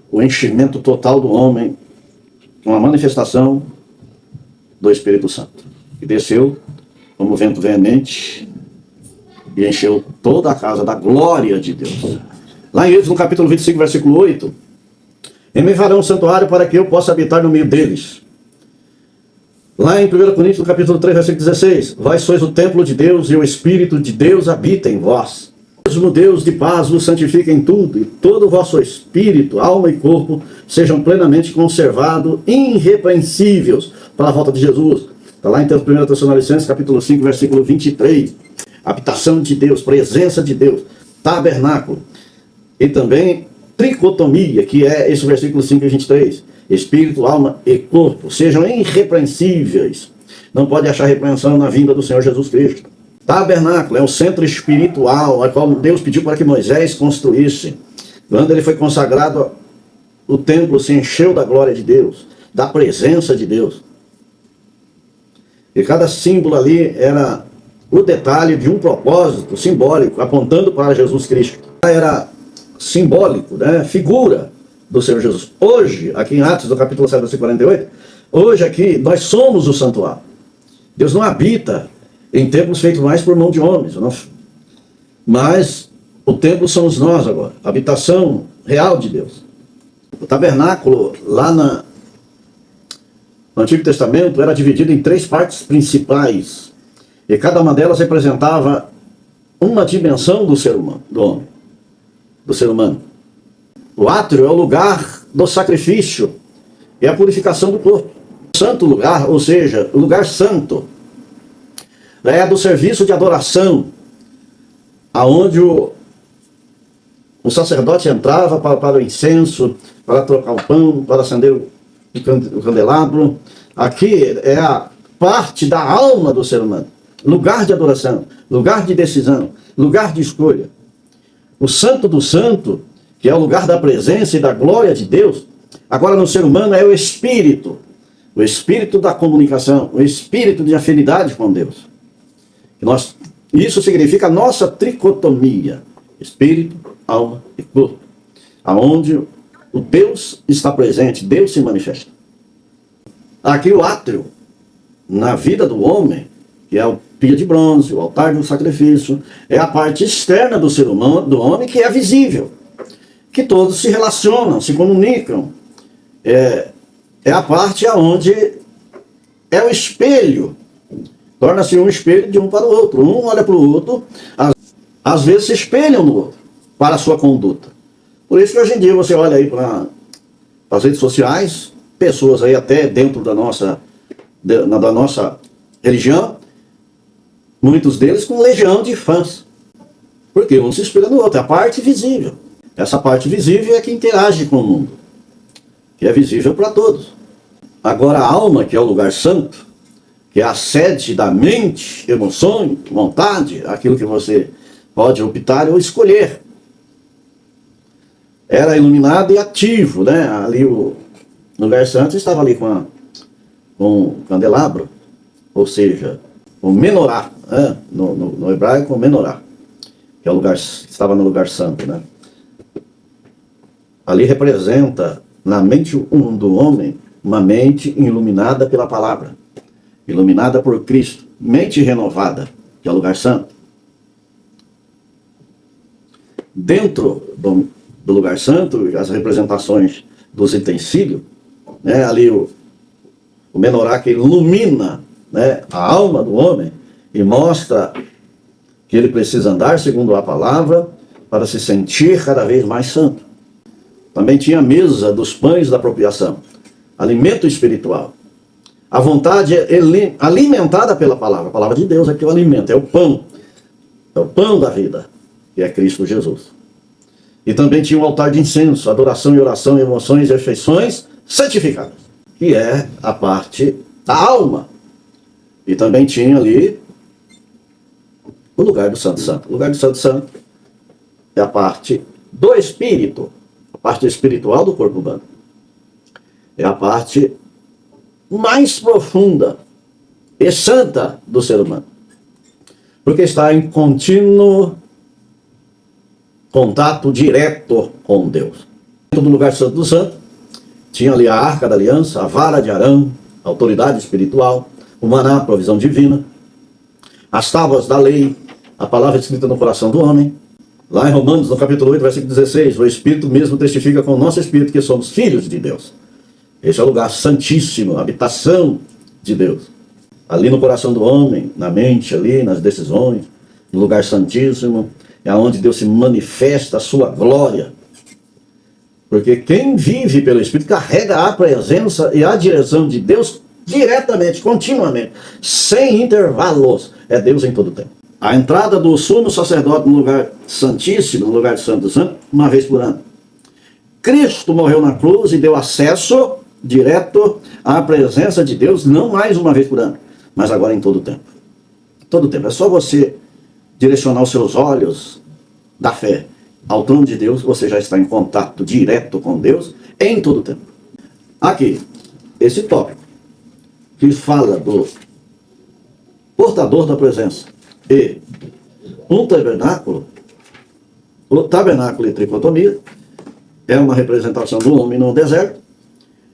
o enchimento total do homem com a manifestação do Espírito Santo, que desceu como vento veemente e encheu toda a casa da glória de Deus. Lá em Êxodo, no capítulo 25, versículo 8, e me farão um santuário para que eu possa habitar no meio deles. Lá em 1 Coríntios, no capítulo 3, versículo 16, vós sois o templo de Deus e o Espírito de Deus habita em vós. Mesmo Deus de paz vos santifica em tudo, e todo o vosso espírito, alma e corpo sejam plenamente conservados, irrepreensíveis para a volta de Jesus. Está lá em 1 Tessalonicenses, capítulo 5, versículo 23. Habitação de Deus, presença de Deus, tabernáculo. E também tricotomia, que é esse versículo 5 e 23. Espírito, alma e corpo sejam irrepreensíveis. Não pode achar repreensão na vinda do Senhor Jesus Cristo. Tabernáculo é o centro espiritual, a qual Deus pediu para que Moisés construísse. Quando ele foi consagrado, o templo se encheu da glória de Deus, da presença de Deus. E cada símbolo ali era o detalhe de um propósito simbólico, apontando para Jesus Cristo. Era simbólico, né? Figura do Senhor Jesus. Hoje, aqui em Atos, do capítulo 7, versículo 48, hoje aqui, nós somos o santuário. Deus não habita em templos feitos mais por mão de homens, não? Mas o templo somos nós agora, a habitação real de Deus. O tabernáculo, lá no Antigo Testamento, era dividido em 3 partes principais, e cada uma delas representava uma dimensão do ser humano, do homem, do ser humano. O átrio é o lugar do sacrifício, é a purificação do corpo. O santo lugar, ou seja, o lugar santo, é do serviço de adoração, aonde o sacerdote entrava para o incenso, para trocar o pão, para acender o candelabro. Aqui é a parte da alma do ser humano, lugar de adoração, lugar de decisão, lugar de escolha. O santo do santo, que é o lugar da presença e da glória de Deus, agora no ser humano é o espírito da comunicação, o espírito de afinidade com Deus. Isso significa a nossa tricotomia, espírito, alma e corpo, aonde o Deus está presente, Deus se manifesta. Aqui o átrio, na vida do homem, que é o pia de bronze, o altar do sacrifício, é a parte externa do ser humano, do homem, que é visível, que todos se relacionam, se comunicam. É a parte onde é o espelho, torna-se um espelho de um para o outro. Um olha para o outro, às vezes se espelham no outro, para a sua conduta. Por isso que hoje em dia você olha aí para as redes sociais, pessoas aí até dentro da nossa religião, muitos deles com legião de fãs. Porque um se espelha no outro, é a parte visível. Essa parte visível é que interage com o mundo, que é visível para todos. Agora a alma, que é o lugar santo, que é a sede da mente, emoções, vontade, aquilo que você pode optar ou escolher, era iluminado e ativo, né? Ali o lugar santo estava ali com o candelabro, ou seja, o menorá, né? no hebraico, o menorá, que é o lugar, estava no lugar santo, né? Ali representa, na mente do homem, uma mente iluminada pela palavra, iluminada por Cristo, mente renovada, que é o lugar santo. Dentro do lugar santo, as representações dos utensílios, né? Ali o menorá que ilumina, né, a alma do homem e mostra que ele precisa andar segundo a palavra para se sentir cada vez mais santo. Também tinha a mesa dos pães da apropriação, alimento espiritual. A vontade é alimentada pela palavra. A palavra de Deus é que o alimento, é o pão da vida, que é Cristo Jesus. E também tinha um altar de incenso, adoração e oração, emoções e refeições santificadas, que é a parte da alma. E também tinha ali o lugar do Santo Santo. O lugar do Santo Santo é a parte do espírito, a parte espiritual do corpo humano. É a parte mais profunda e santa do ser humano. Porque está em contínuo contato direto com Deus. Dentro do lugar santo do santo, tinha ali a arca da aliança, a vara de Arão, a autoridade espiritual, o maná, a provisão divina, as tábuas da lei, a palavra escrita no coração do homem. Lá em Romanos, no capítulo 8, versículo 16, o Espírito mesmo testifica com o nosso Espírito que somos filhos de Deus. Esse é o lugar santíssimo, a habitação de Deus. Ali no coração do homem, na mente ali, nas decisões, no lugar santíssimo, é onde Deus se manifesta a sua glória. Porque quem vive pelo Espírito carrega a presença e a direção de Deus diretamente, continuamente, sem intervalos. É Deus em todo o tempo. A entrada do sumo sacerdote no lugar santíssimo, no lugar de Santo do Santo, uma vez por ano. Cristo morreu na cruz e deu acesso direto à presença de Deus, não mais uma vez por ano, mas agora em todo o tempo. Todo o tempo. É só você direcionar os seus olhos da fé ao trono de Deus, você já está em contato direto com Deus em todo o tempo. Aqui, esse tópico que fala do portador da presença e um tabernáculo, o tabernáculo e tricotomia, é uma representação do homem no deserto,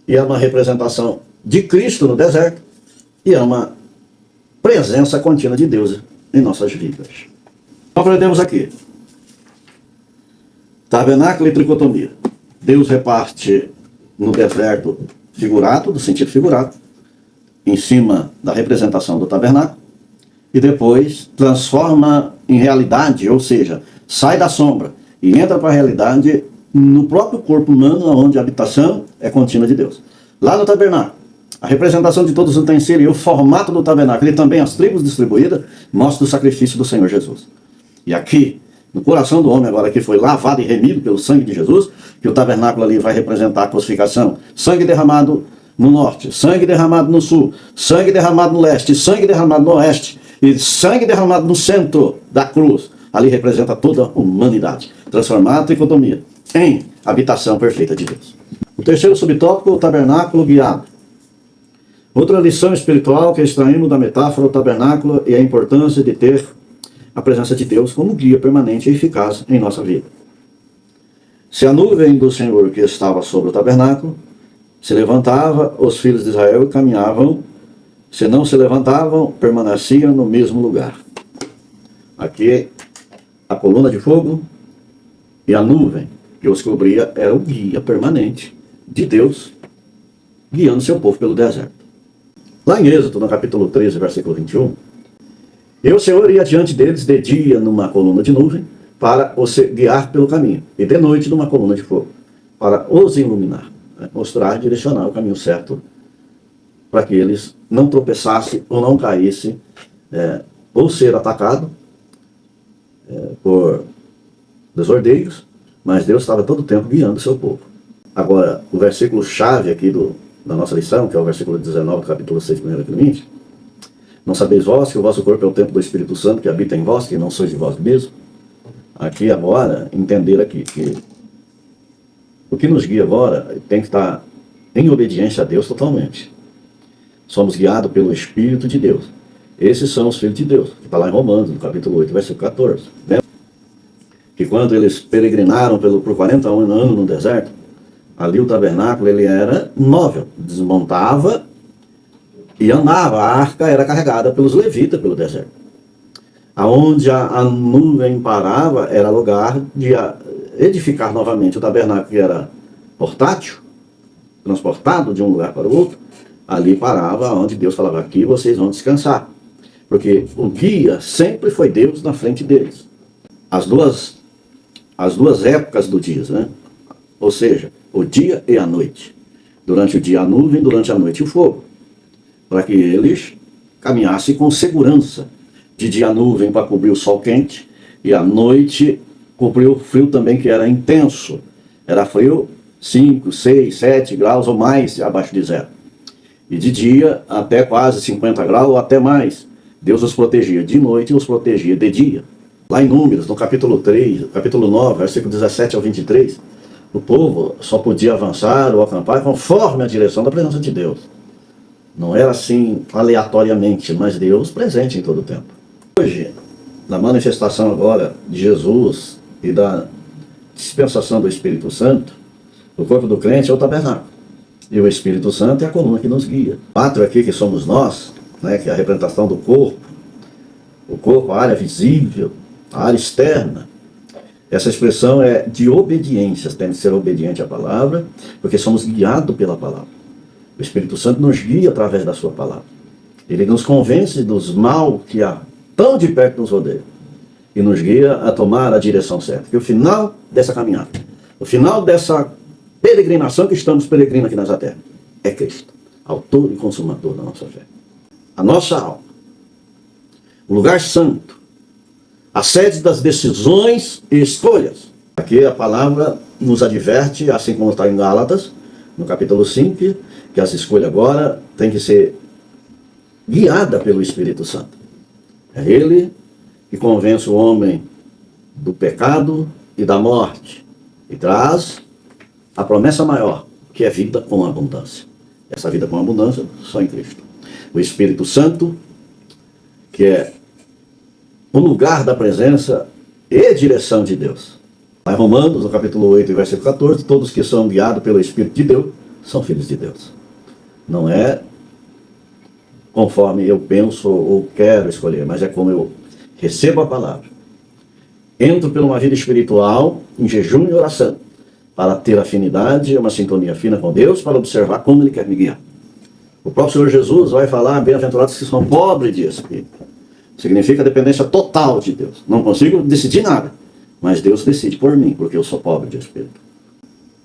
e é uma representação de Cristo no deserto, e é uma presença contínua de Deus em nossas vidas. Então aprendemos aqui, tabernáculo e tricotomia. Deus reparte no deserto figurado, do sentido figurado, em cima da representação do tabernáculo, e depois transforma em realidade, ou seja, sai da sombra e entra para a realidade no próprio corpo humano, onde a habitação é contínua de Deus. Lá no tabernáculo, a representação de todos os utensílios e o formato do tabernáculo, e também as tribos distribuídas, mostra o sacrifício do Senhor Jesus. E aqui, no coração do homem agora que foi lavado e remido pelo sangue de Jesus, que o tabernáculo ali vai representar a crucificação, sangue derramado no norte, sangue derramado no sul, sangue derramado no leste, sangue derramado no oeste, e sangue derramado no centro da cruz. Ali representa toda a humanidade, transformada a tricotomia em habitação perfeita de Deus. O terceiro subtópico, o tabernáculo guiado. Outra lição espiritual que extraímos da metáfora do tabernáculo é a importância de ter a presença de Deus como guia permanente e eficaz em nossa vida. Se a nuvem do Senhor que estava sobre o tabernáculo se levantava, os filhos de Israel caminhavam. Se não se levantavam, permaneciam no mesmo lugar. Aqui, a coluna de fogo e a nuvem que os cobria era o guia permanente de Deus, guiando seu povo pelo deserto. Lá em Êxodo, no capítulo 13, versículo 21, e o Senhor ia diante deles de dia numa coluna de nuvem, para os guiar pelo caminho, e de noite numa coluna de fogo, para os iluminar, né? Mostrar, direcionar o caminho certo, para que eles não tropeçassem ou não caíssem, ou ser atacado por desordeiros, mas Deus estava todo o tempo guiando o seu povo. Agora, o versículo chave aqui da nossa lição, que é o versículo 19 do capítulo 6, 1 Coríntios: não sabeis vós que o vosso corpo é o templo do Espírito Santo que habita em vós, que não sois de vós mesmo? Aqui agora, entender aqui que o que nos guia agora tem que estar em obediência a Deus totalmente. Somos guiados pelo Espírito de Deus. Esses são os filhos de Deus, que está lá em Romanos, no capítulo 8, versículo 14. Lembra? Que quando eles peregrinaram por 40 anos no deserto, ali o tabernáculo ele era móvel, desmontava e andava. A arca era carregada pelos levitas pelo deserto. Aonde a nuvem parava era lugar de edificar novamente o tabernáculo, que era portátil, transportado de um lugar para o outro. Ali parava onde Deus falava: aqui vocês vão descansar. Porque o guia sempre foi Deus na frente deles. As duas épocas do dia, né? Ou seja, o dia e a noite. Durante o dia a nuvem, durante a noite o fogo. Para que eles caminhassem com segurança. De dia a nuvem para cobrir o sol quente, e à noite cobrir o frio também, que era intenso. Era frio 5, 6, 7 graus ou mais abaixo de zero. E de dia até quase 50 graus ou até mais. Deus os protegia de noite e os protegia de dia. Lá em Números, no capítulo 3, capítulo 9, versículo 17 ao 23, o povo só podia avançar ou acampar conforme a direção da presença de Deus. Não era assim aleatoriamente, mas Deus presente em todo o tempo. Hoje, na manifestação agora de Jesus e da dispensação do Espírito Santo, o corpo do crente é o tabernáculo. E o Espírito Santo é a coluna que nos guia. 4 aqui que somos nós, né, que é a representação do corpo. O corpo, a área visível, a área externa. Essa expressão é de obediência. Tem que ser obediente à palavra, porque somos guiados pela palavra. O Espírito Santo nos guia através da sua palavra. Ele nos convence dos mal que há tão de perto nos rodeia. E nos guia a tomar a direção certa. Que o final dessa caminhada, o final dessa peregrinação que estamos peregrinando aqui nessa terra, é Cristo, autor e consumador da nossa fé. A nossa alma, o lugar santo, a sede das decisões e escolhas. Aqui a palavra nos adverte, assim como está em Gálatas, no capítulo 5, que essa escolha agora tem que ser guiada pelo Espírito Santo. É Ele que convence o homem do pecado e da morte e traz a promessa maior, que é vida com abundância. Essa vida com abundância só em Cristo. O Espírito Santo, que é o lugar da presença e direção de Deus. Lá em Romanos, no capítulo 8, versículo 14, todos que são guiados pelo Espírito de Deus são filhos de Deus. Não é conforme eu penso ou quero escolher, mas é como eu recebo a palavra. Entro por uma vida espiritual, em jejum e oração, para ter afinidade, uma sintonia fina com Deus, para observar como Ele quer me guiar. O próprio Senhor Jesus vai falar: bem-aventurados que são pobres de espírito. Significa dependência total de Deus. Não consigo decidir nada, mas Deus decide por mim, porque eu sou pobre de espírito.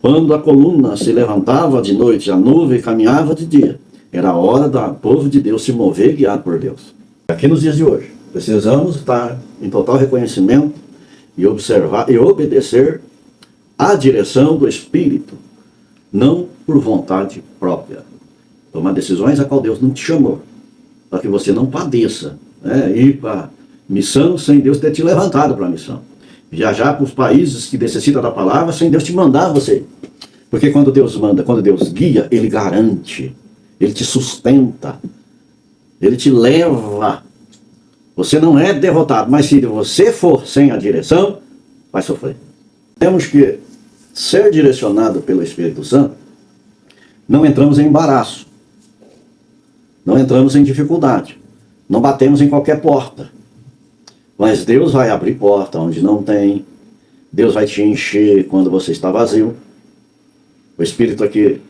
Quando a coluna se levantava de noite, a nuvem caminhava de dia. Era a hora do povo de Deus se mover guiado por Deus. Aqui nos dias de hoje, precisamos estar em total reconhecimento e observar e obedecer à direção do Espírito, não por vontade própria. Tomar decisões a qual Deus não te chamou, para que você não padeça, né? Ir para missão sem Deus ter te levantado para a missão. Viajar para os países que necessitam da palavra sem Deus te mandar você. Porque quando Deus manda, quando Deus guia, Ele garante. Ele te sustenta, Ele te leva. Você não é derrotado, mas se você for sem a direção, vai sofrer. Temos que ser direcionado pelo Espírito Santo, não entramos em embaraço, não entramos em dificuldade, não batemos em qualquer porta. Mas Deus vai abrir porta onde não tem, Deus vai te encher quando você está vazio. O Espírito aqui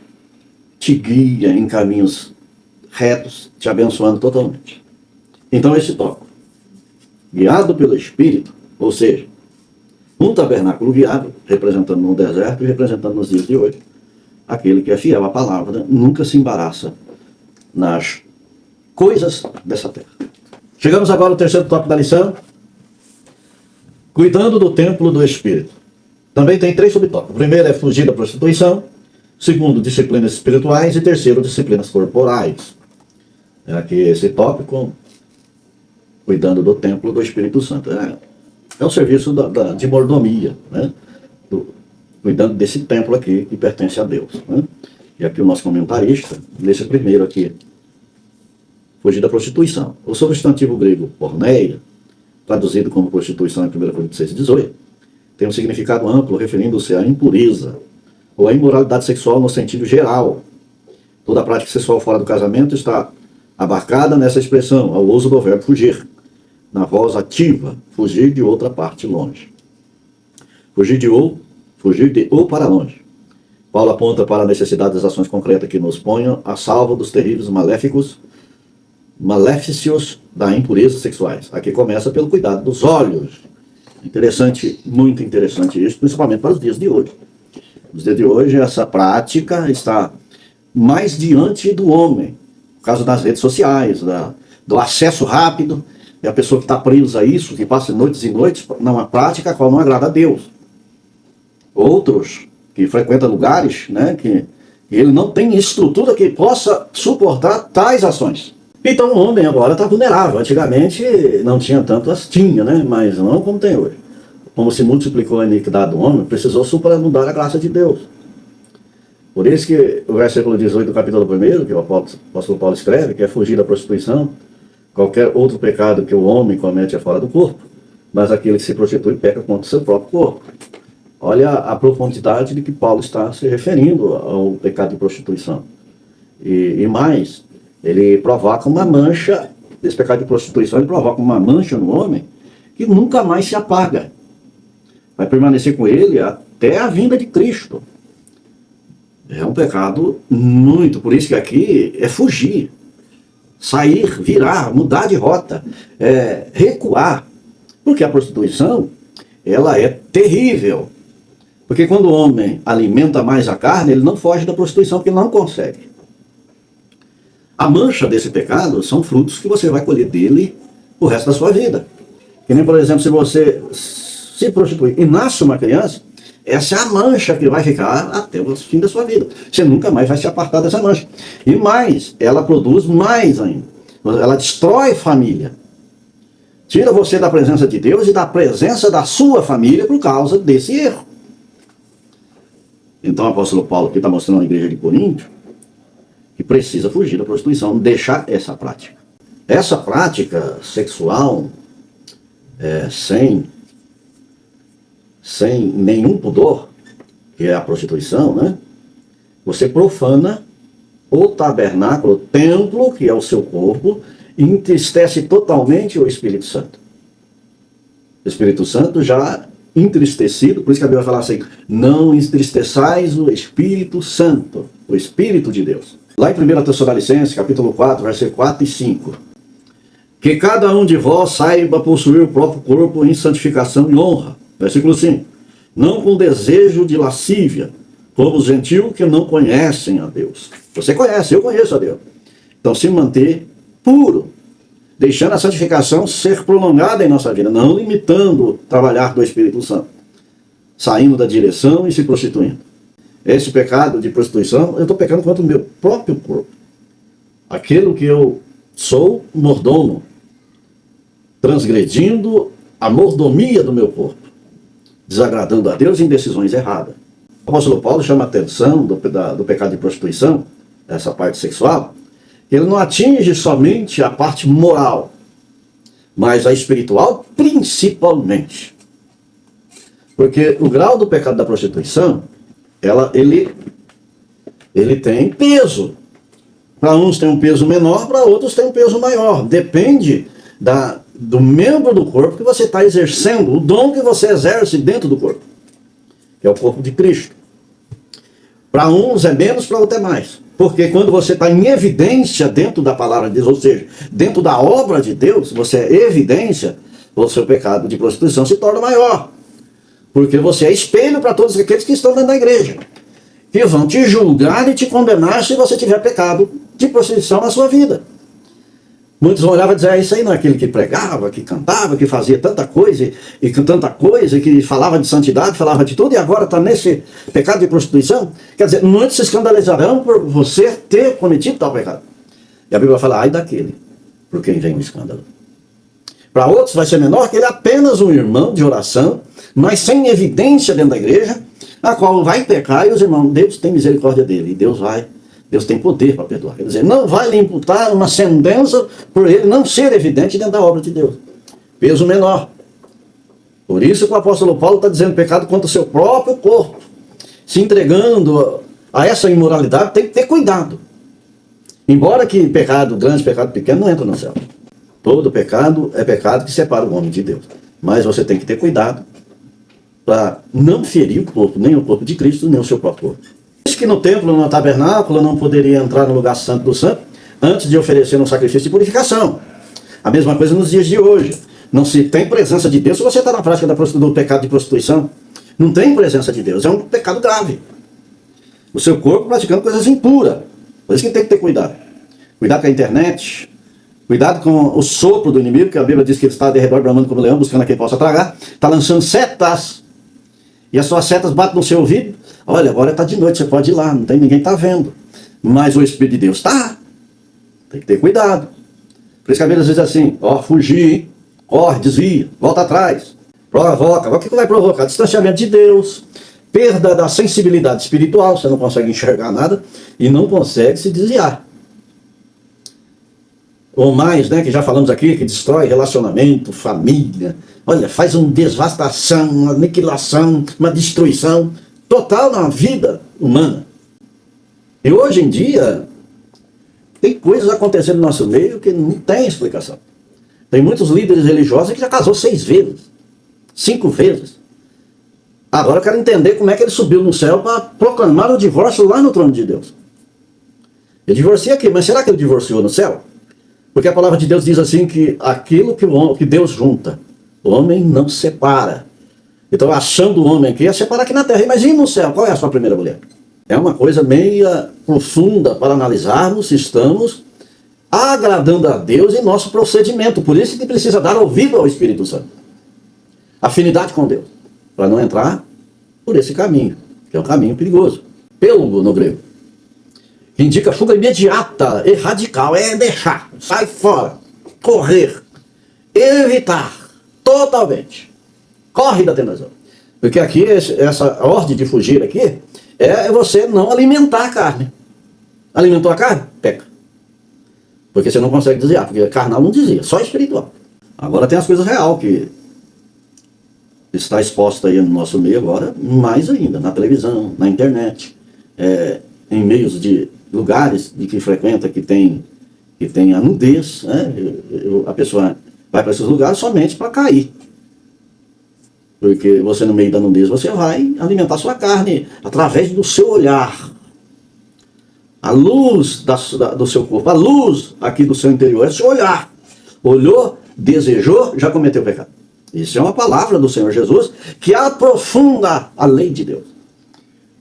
te guia em caminhos retos, te abençoando totalmente. Então esse toque, guiado pelo Espírito, ou seja, um tabernáculo guiado, representando no deserto e representando nos dias de hoje, aquele que é fiel à palavra, nunca se embaraça nas coisas dessa terra. Chegamos agora ao terceiro tópico da lição, cuidando do templo do Espírito. Também tem 3 subtópicos. O primeiro é fugir da prostituição, segundo, disciplinas espirituais e terceiro, disciplinas corporais. É aqui esse tópico, cuidando do templo do Espírito Santo. É o serviço de mordomia, né? Cuidando desse templo aqui que pertence a Deus. Né? E aqui o nosso comentarista, nesse primeiro aqui, fugir da prostituição. O substantivo grego porneia, traduzido como prostituição em 1 Coríntios 6:18, tem um significado amplo referindo-se à impureza ou à imoralidade sexual no sentido geral. Toda a prática sexual fora do casamento está abarcada nessa expressão, ao uso do verbo fugir, na voz ativa, fugir de outra parte longe. Fugir de ou para longe. Paulo aponta para a necessidade das ações concretas que nos ponham a salvo dos terríveis maléficos da impureza sexuais. Aqui começa pelo cuidado dos olhos. Interessante, muito interessante isso, principalmente para os dias de hoje. Nos dias de hoje, essa prática está mais diante do homem, por causa das redes sociais, do acesso rápido, e a pessoa que está presa a isso, que passa noites e noites numa prática a qual não agrada a Deus. Outros que frequentam lugares, né, que ele não tem estrutura que possa suportar tais ações. Então o homem agora está vulnerável. Antigamente não tinha tanto, tinha, né? Mas não como tem hoje. Como se multiplicou a iniquidade do homem, precisou superabundar a graça de Deus. Por isso que o versículo 18 do capítulo 1, que o apóstolo Paulo escreve, que é fugir da prostituição, qualquer outro pecado que o homem comete é fora do corpo, mas aquele que se prostitui peca contra o seu próprio corpo. Olha a profundidade de que Paulo está se referindo ao pecado de prostituição. E mais, ele provoca uma mancha, esse pecado de prostituição, ele provoca uma mancha no homem que nunca mais se apaga. Vai permanecer com ele até a vinda de Cristo. É um pecado muito, por isso que aqui é fugir, sair, virar, mudar de rota, recuar. Porque a prostituição, ela é terrível. Porque quando o homem alimenta mais a carne, ele não foge da prostituição, porque não consegue. A mancha desse pecado são frutos que você vai colher dele o resto da sua vida. Que nem, por exemplo, se você se prostituir e nasce uma criança, essa é a mancha que vai ficar até o fim da sua vida. Você nunca mais vai se apartar dessa mancha. E mais, ela produz mais ainda. Ela destrói família. Tira você da presença de Deus e da presença da sua família por causa desse erro. Então o apóstolo Paulo aqui está mostrando à igreja de Corinto que precisa fugir da prostituição, deixar essa prática. Essa prática sexual sem nenhum pudor, que é a prostituição, né? Você profana o tabernáculo, o templo, que é o seu corpo, e entristece totalmente o Espírito Santo. O Espírito Santo já entristecido, por isso que a Bíblia fala assim, não entristeçais o Espírito Santo, o Espírito de Deus. Lá em 1 Tessalonicenses, capítulo 4, versículos 4 e 5, que cada um de vós saiba possuir o próprio corpo em santificação e honra. Versículo 5, não com desejo de lascívia, como os gentios que não conhecem a Deus. Você conhece, eu conheço a Deus. Então se manter puro, deixando a santificação ser prolongada em nossa vida, não limitando o trabalhar do Espírito Santo, saindo da direção e se prostituindo. Esse pecado de prostituição, eu estou pecando contra o meu próprio corpo. Aquilo que eu sou mordomo, transgredindo a mordomia do meu corpo, desagradando a Deus em decisões erradas. O apóstolo Paulo chama a atenção do pecado de prostituição, essa parte sexual. Ele não atinge somente a parte moral, mas a espiritual principalmente. Porque o grau do pecado da prostituição ele tem peso. Para uns tem um peso menor, para outros tem um peso maior. Depende do membro do corpo que você está exercendo, o dom que você exerce dentro do corpo, que é o corpo de Cristo. Para uns é menos, para outros é mais. Porque quando você está em evidência dentro da palavra de Deus, ou seja, dentro da obra de Deus, você é evidência, o seu pecado de prostituição se torna maior. Porque você é espelho para todos aqueles que estão dentro da igreja, que vão te julgar e te condenar se você tiver pecado de prostituição na sua vida. Muitos vão olhar e dizer, isso aí não é aquele que pregava, que cantava, que fazia tanta coisa, e que falava de santidade, falava de tudo, e agora está nesse pecado de prostituição. Quer dizer, muitos se escandalizarão por você ter cometido tal pecado. E a Bíblia fala, ai daquele, por quem vem o escândalo. Para outros vai ser menor, que ele é apenas um irmão de oração, mas sem evidência dentro da igreja, a qual vai pecar, e os irmãos, Deus tem misericórdia dele, e Deus tem poder para perdoar. Quer dizer, não vai lhe imputar uma sentença por ele não ser evidente dentro da obra de Deus. Peso menor. Por isso que o apóstolo Paulo está dizendo pecado contra o seu próprio corpo. Se entregando a essa imoralidade, tem que ter cuidado. Embora que pecado grande, pecado pequeno, não entra no céu. Todo pecado é pecado que separa o homem de Deus. Mas você tem que ter cuidado para não ferir o corpo, nem o corpo de Cristo, nem o seu próprio corpo. Diz que no templo, no tabernáculo, não poderia entrar no lugar santo do santo antes de oferecer um sacrifício de purificação. A mesma coisa nos dias de hoje. Não se tem presença de Deus se você está na prática do pecado de prostituição. Não tem presença de Deus, é um pecado grave. O seu corpo praticando coisas impuras. Por isso que tem que ter cuidado. Cuidado com a internet, cuidado com o sopro do inimigo, que a Bíblia diz que ele está de redor bramando como leão, buscando a quem possa tragar. Está lançando setas. E as suas setas batem no seu ouvido. Olha, agora está de noite, você pode ir lá, não tem ninguém está vendo. Mas o Espírito de Deus está. Tem que ter cuidado. Por isso que a Bíblia diz assim, fugir, hein? Corre, desvia, volta atrás, provoca. O que vai provocar? Distanciamento de Deus, perda da sensibilidade espiritual, você não consegue enxergar nada e não consegue se desviar. Ou mais, né, que já falamos aqui, que destrói relacionamento, família. Olha, faz uma devastação, uma aniquilação, uma destruição total na vida humana. E hoje em dia, tem coisas acontecendo no nosso meio que não tem explicação. Tem muitos líderes religiosos que já casou 6 vezes, 5 vezes. Agora eu quero entender como é que ele subiu no céu para proclamar o divórcio lá no trono de Deus. Ele divorcia aqui, mas será que ele divorciou no céu? Porque a palavra de Deus diz assim que aquilo que Deus junta, o homem não separa. Então a ação do homem aqui é separar aqui na terra. Mas e no céu? Qual é a sua primeira mulher? É uma coisa meia profunda para analisarmos se estamos agradando a Deus em nosso procedimento. Por isso que precisa dar ouvido ao Espírito Santo. Afinidade com Deus. Para não entrar por esse caminho, que é um caminho perigoso. Pêlugo no grego. Que indica fuga imediata e radical. É deixar, sai fora, correr, evitar, totalmente. Corre da tentação. Porque aqui, essa ordem de fugir aqui, é você não alimentar a carne. Alimentou a carne? Peca. Porque você não consegue desviar, porque carnal não desvia, só espiritual. Agora tem as coisas real que está exposta aí no nosso meio agora, mais ainda, na televisão, na internet, em meios de lugares de que frequenta, que tem a nudez, né? A pessoa vai para esses lugares somente para cair. Porque você no meio da nudez, você vai alimentar sua carne através do seu olhar. A luz do seu corpo, a luz aqui do seu interior, é seu olhar. Olhou, desejou, já cometeu pecado. Isso é uma palavra do Senhor Jesus que aprofunda a lei de Deus.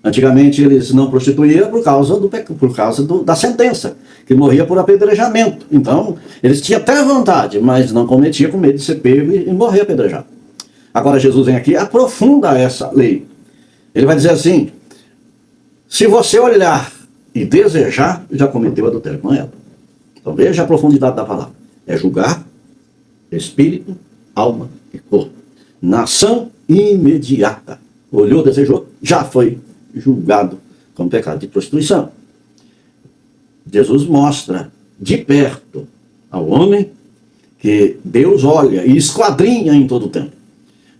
Antigamente eles não prostituíam por causa da sentença, que morria por apedrejamento. Então, eles tinham até vontade, mas não cometiam com medo de ser pego e morrer apedrejado. Agora Jesus vem aqui e aprofunda essa lei. Ele vai dizer assim, se você olhar e desejar, já cometeu adultério com ela. Então veja a profundidade da palavra. É julgar espírito, alma e corpo. Na ação imediata. Olhou, desejou, já foi julgado como pecado de prostituição. Jesus mostra de perto ao homem que Deus olha e esquadrinha em todo o tempo.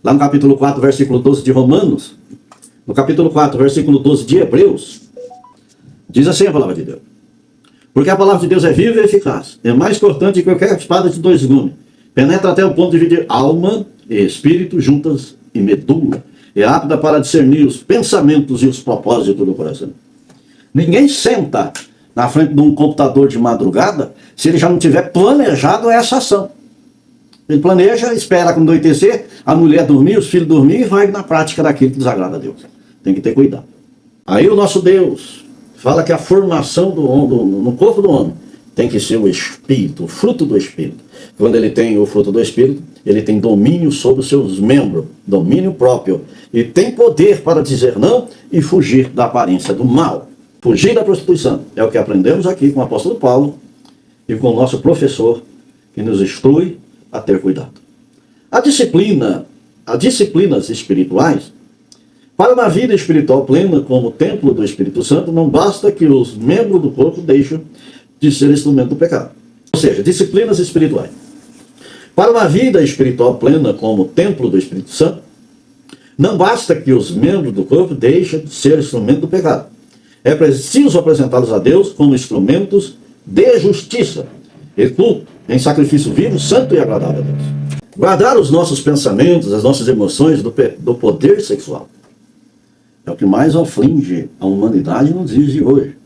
Lá no capítulo 4, versículo 12 de Romanos, no capítulo 4, versículo 12 de Hebreus, diz assim a palavra de Deus. Porque a palavra de Deus é viva e eficaz, é mais cortante que qualquer espada de dois gumes, penetra até o ponto de dividir alma e espírito, juntas e medula, é apta para discernir os pensamentos e os propósitos do coração. Ninguém senta na frente de um computador de madrugada se ele já não tiver planejado essa ação. Ele planeja, espera quando anoitecer, a mulher dormir, os filhos dormir e vai na prática daquilo que desagrada a Deus. Tem que ter cuidado. Aí o nosso Deus fala que a formação no corpo do homem tem que ser o Espírito, o fruto do Espírito. Quando ele tem o fruto do Espírito, ele tem domínio sobre os seus membros, domínio próprio. E tem poder para dizer não e fugir da aparência do mal. Fugir da prostituição. É o que aprendemos aqui com o apóstolo Paulo e com o nosso professor, que nos instrui a ter cuidado. As disciplinas espirituais, para uma vida espiritual plena, como templo do Espírito Santo, não basta que os membros do corpo deixem de ser instrumento do pecado. Ou seja, disciplinas espirituais. Para uma vida espiritual plena, como templo do Espírito Santo, não basta que os membros do corpo deixem de ser instrumento do pecado. É preciso apresentá-los a Deus como instrumentos de justiça e culto, em sacrifício vivo, santo e agradável a Deus. Guardar os nossos pensamentos, as nossas emoções do poder sexual é o que mais aflige a humanidade nos dias de hoje.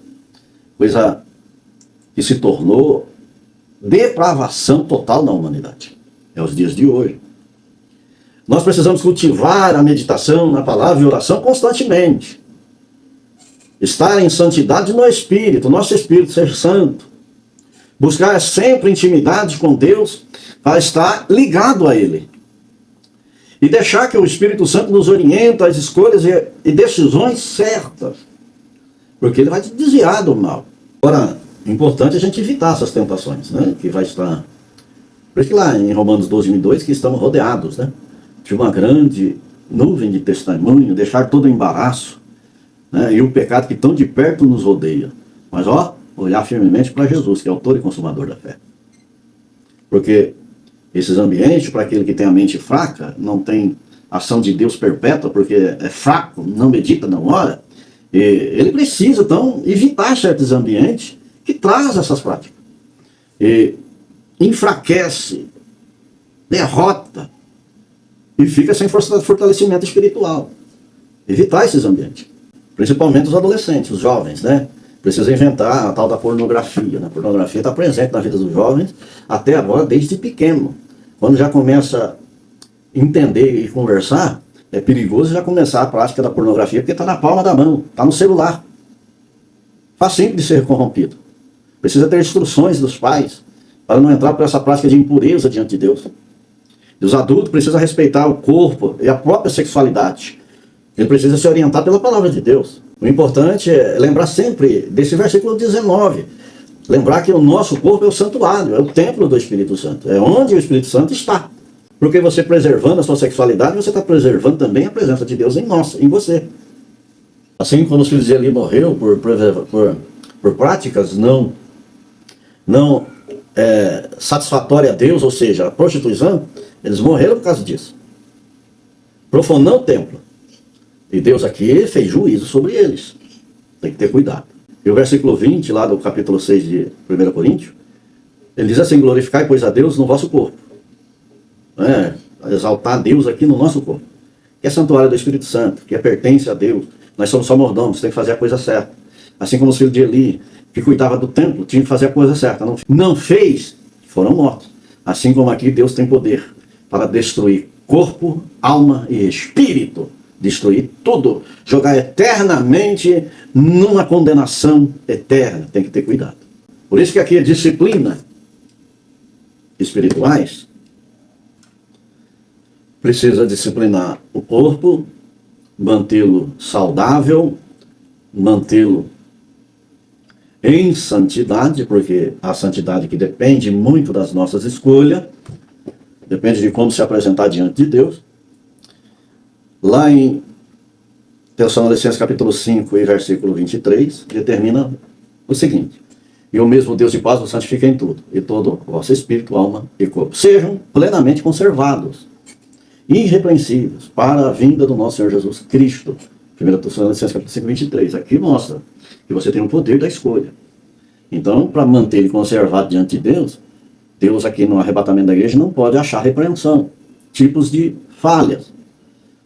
Coisa que se tornou depravação total na humanidade. É os dias de hoje. Nós precisamos cultivar a meditação na palavra e oração constantemente. Estar em santidade no Espírito, nosso Espírito ser santo. Buscar sempre intimidade com Deus para estar ligado a Ele. E deixar que o Espírito Santo nos oriente às escolhas e decisões certas. Porque Ele vai te desviar do mal. Agora, é importante a gente evitar essas tentações, né? Que vai estar... Por isso que lá em Romanos 12:2, que estamos rodeados, né? De uma grande nuvem de testemunho, deixar todo o embaraço, né? E o pecado que tão de perto nos rodeia. Mas, olhar firmemente para Jesus, que é autor e consumador da fé. Porque esses ambientes, para aquele que tem a mente fraca, não tem ação de Deus perpétua, porque é fraco, não medita, não ora, e ele precisa, então, evitar certos ambientes que traz essas práticas. E enfraquece, derrota, e fica sem fortalecimento espiritual. Evitar esses ambientes. Principalmente os adolescentes, os jovens, né? Precisa inventar a tal da pornografia. A pornografia está presente na vida dos jovens até agora, desde pequeno. Quando já começa a entender e conversar, é perigoso já começar a prática da pornografia, porque está na palma da mão, está no celular. Facinho de ser corrompido. Precisa ter instruções dos pais para não entrar por essa prática de impureza diante de Deus. E os adultos precisam respeitar o corpo e a própria sexualidade. Ele precisa se orientar pela palavra de Deus. O importante é lembrar sempre desse versículo 19. Lembrar que o nosso corpo é o santuário, é o templo do Espírito Santo. É onde o Espírito Santo está. Porque você preservando a sua sexualidade, você está preservando também a presença de Deus em você. Assim como os filhos de Eli morreram por práticas não satisfatórias a Deus, ou seja, a prostituição, eles morreram por causa disso. Profanou o templo. E Deus aqui fez juízo sobre eles. Tem que ter cuidado. E o versículo 20, lá do capítulo 6 de 1 Coríntios, ele diz assim: glorificai, pois, a Deus no vosso corpo. Exaltar a Deus aqui no nosso corpo. Que é santuário do Espírito Santo, que pertence a Deus. Nós somos só mordomos, tem que fazer a coisa certa. Assim como os filhos de Eli, que cuidava do templo, tinham que fazer a coisa certa. Não fez, foram mortos. Assim como aqui Deus tem poder para destruir corpo, alma e espírito. Destruir tudo, jogar eternamente numa condenação eterna. Tem que ter cuidado. Por isso que aqui a disciplina espirituais precisa disciplinar o corpo, mantê-lo saudável, mantê-lo em santidade, porque a santidade que depende muito das nossas escolhas, depende de como se apresentar diante de Deus. Lá em Tessalonicenses capítulo 5 e versículo 23, determina o seguinte: e o mesmo Deus de paz vos santifica em tudo, e todo o vosso espírito, alma e corpo sejam plenamente conservados, irrepreensíveis, para a vinda do nosso Senhor Jesus Cristo. 1 Tessalonicenses capítulo 5, 23. Aqui mostra que você tem o poder da escolha. Então, para manter ele conservado diante de Deus, Deus aqui no arrebatamento da igreja não pode achar repreensão, tipos de falhas.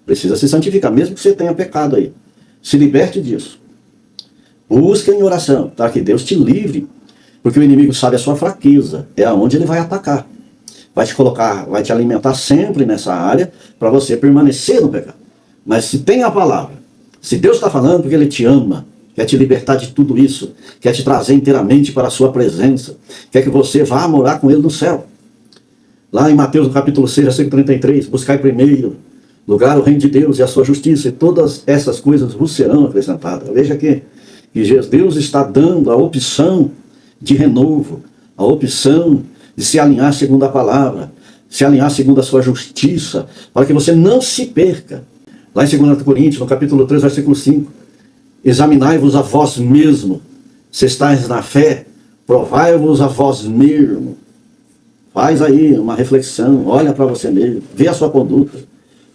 Precisa se santificar, mesmo que você tenha pecado aí. Se liberte disso. Busca em oração, para que Deus te livre. Porque o inimigo sabe a sua fraqueza, é aonde ele vai atacar. Vai te colocar, vai te alimentar sempre nessa área, para você permanecer no pecado. Mas se tem a palavra, se Deus está falando porque Ele te ama, quer te libertar de tudo isso, quer te trazer inteiramente para a sua presença, quer que você vá morar com Ele no céu. Lá em Mateus, no capítulo 6, versículo 33, buscai primeiro lugar o reino de Deus e a sua justiça, e todas essas coisas vos serão acrescentadas. Veja aqui, que Deus está dando a opção de renovo, a opção de se alinhar segundo a palavra, se alinhar segundo a sua justiça, para que você não se perca. Lá em 2 Coríntios, no capítulo 3, versículo 5, examinai-vos a vós mesmo, se estáis na fé, provai-vos a vós mesmo. Faz aí uma reflexão, olha para você mesmo, vê a sua conduta,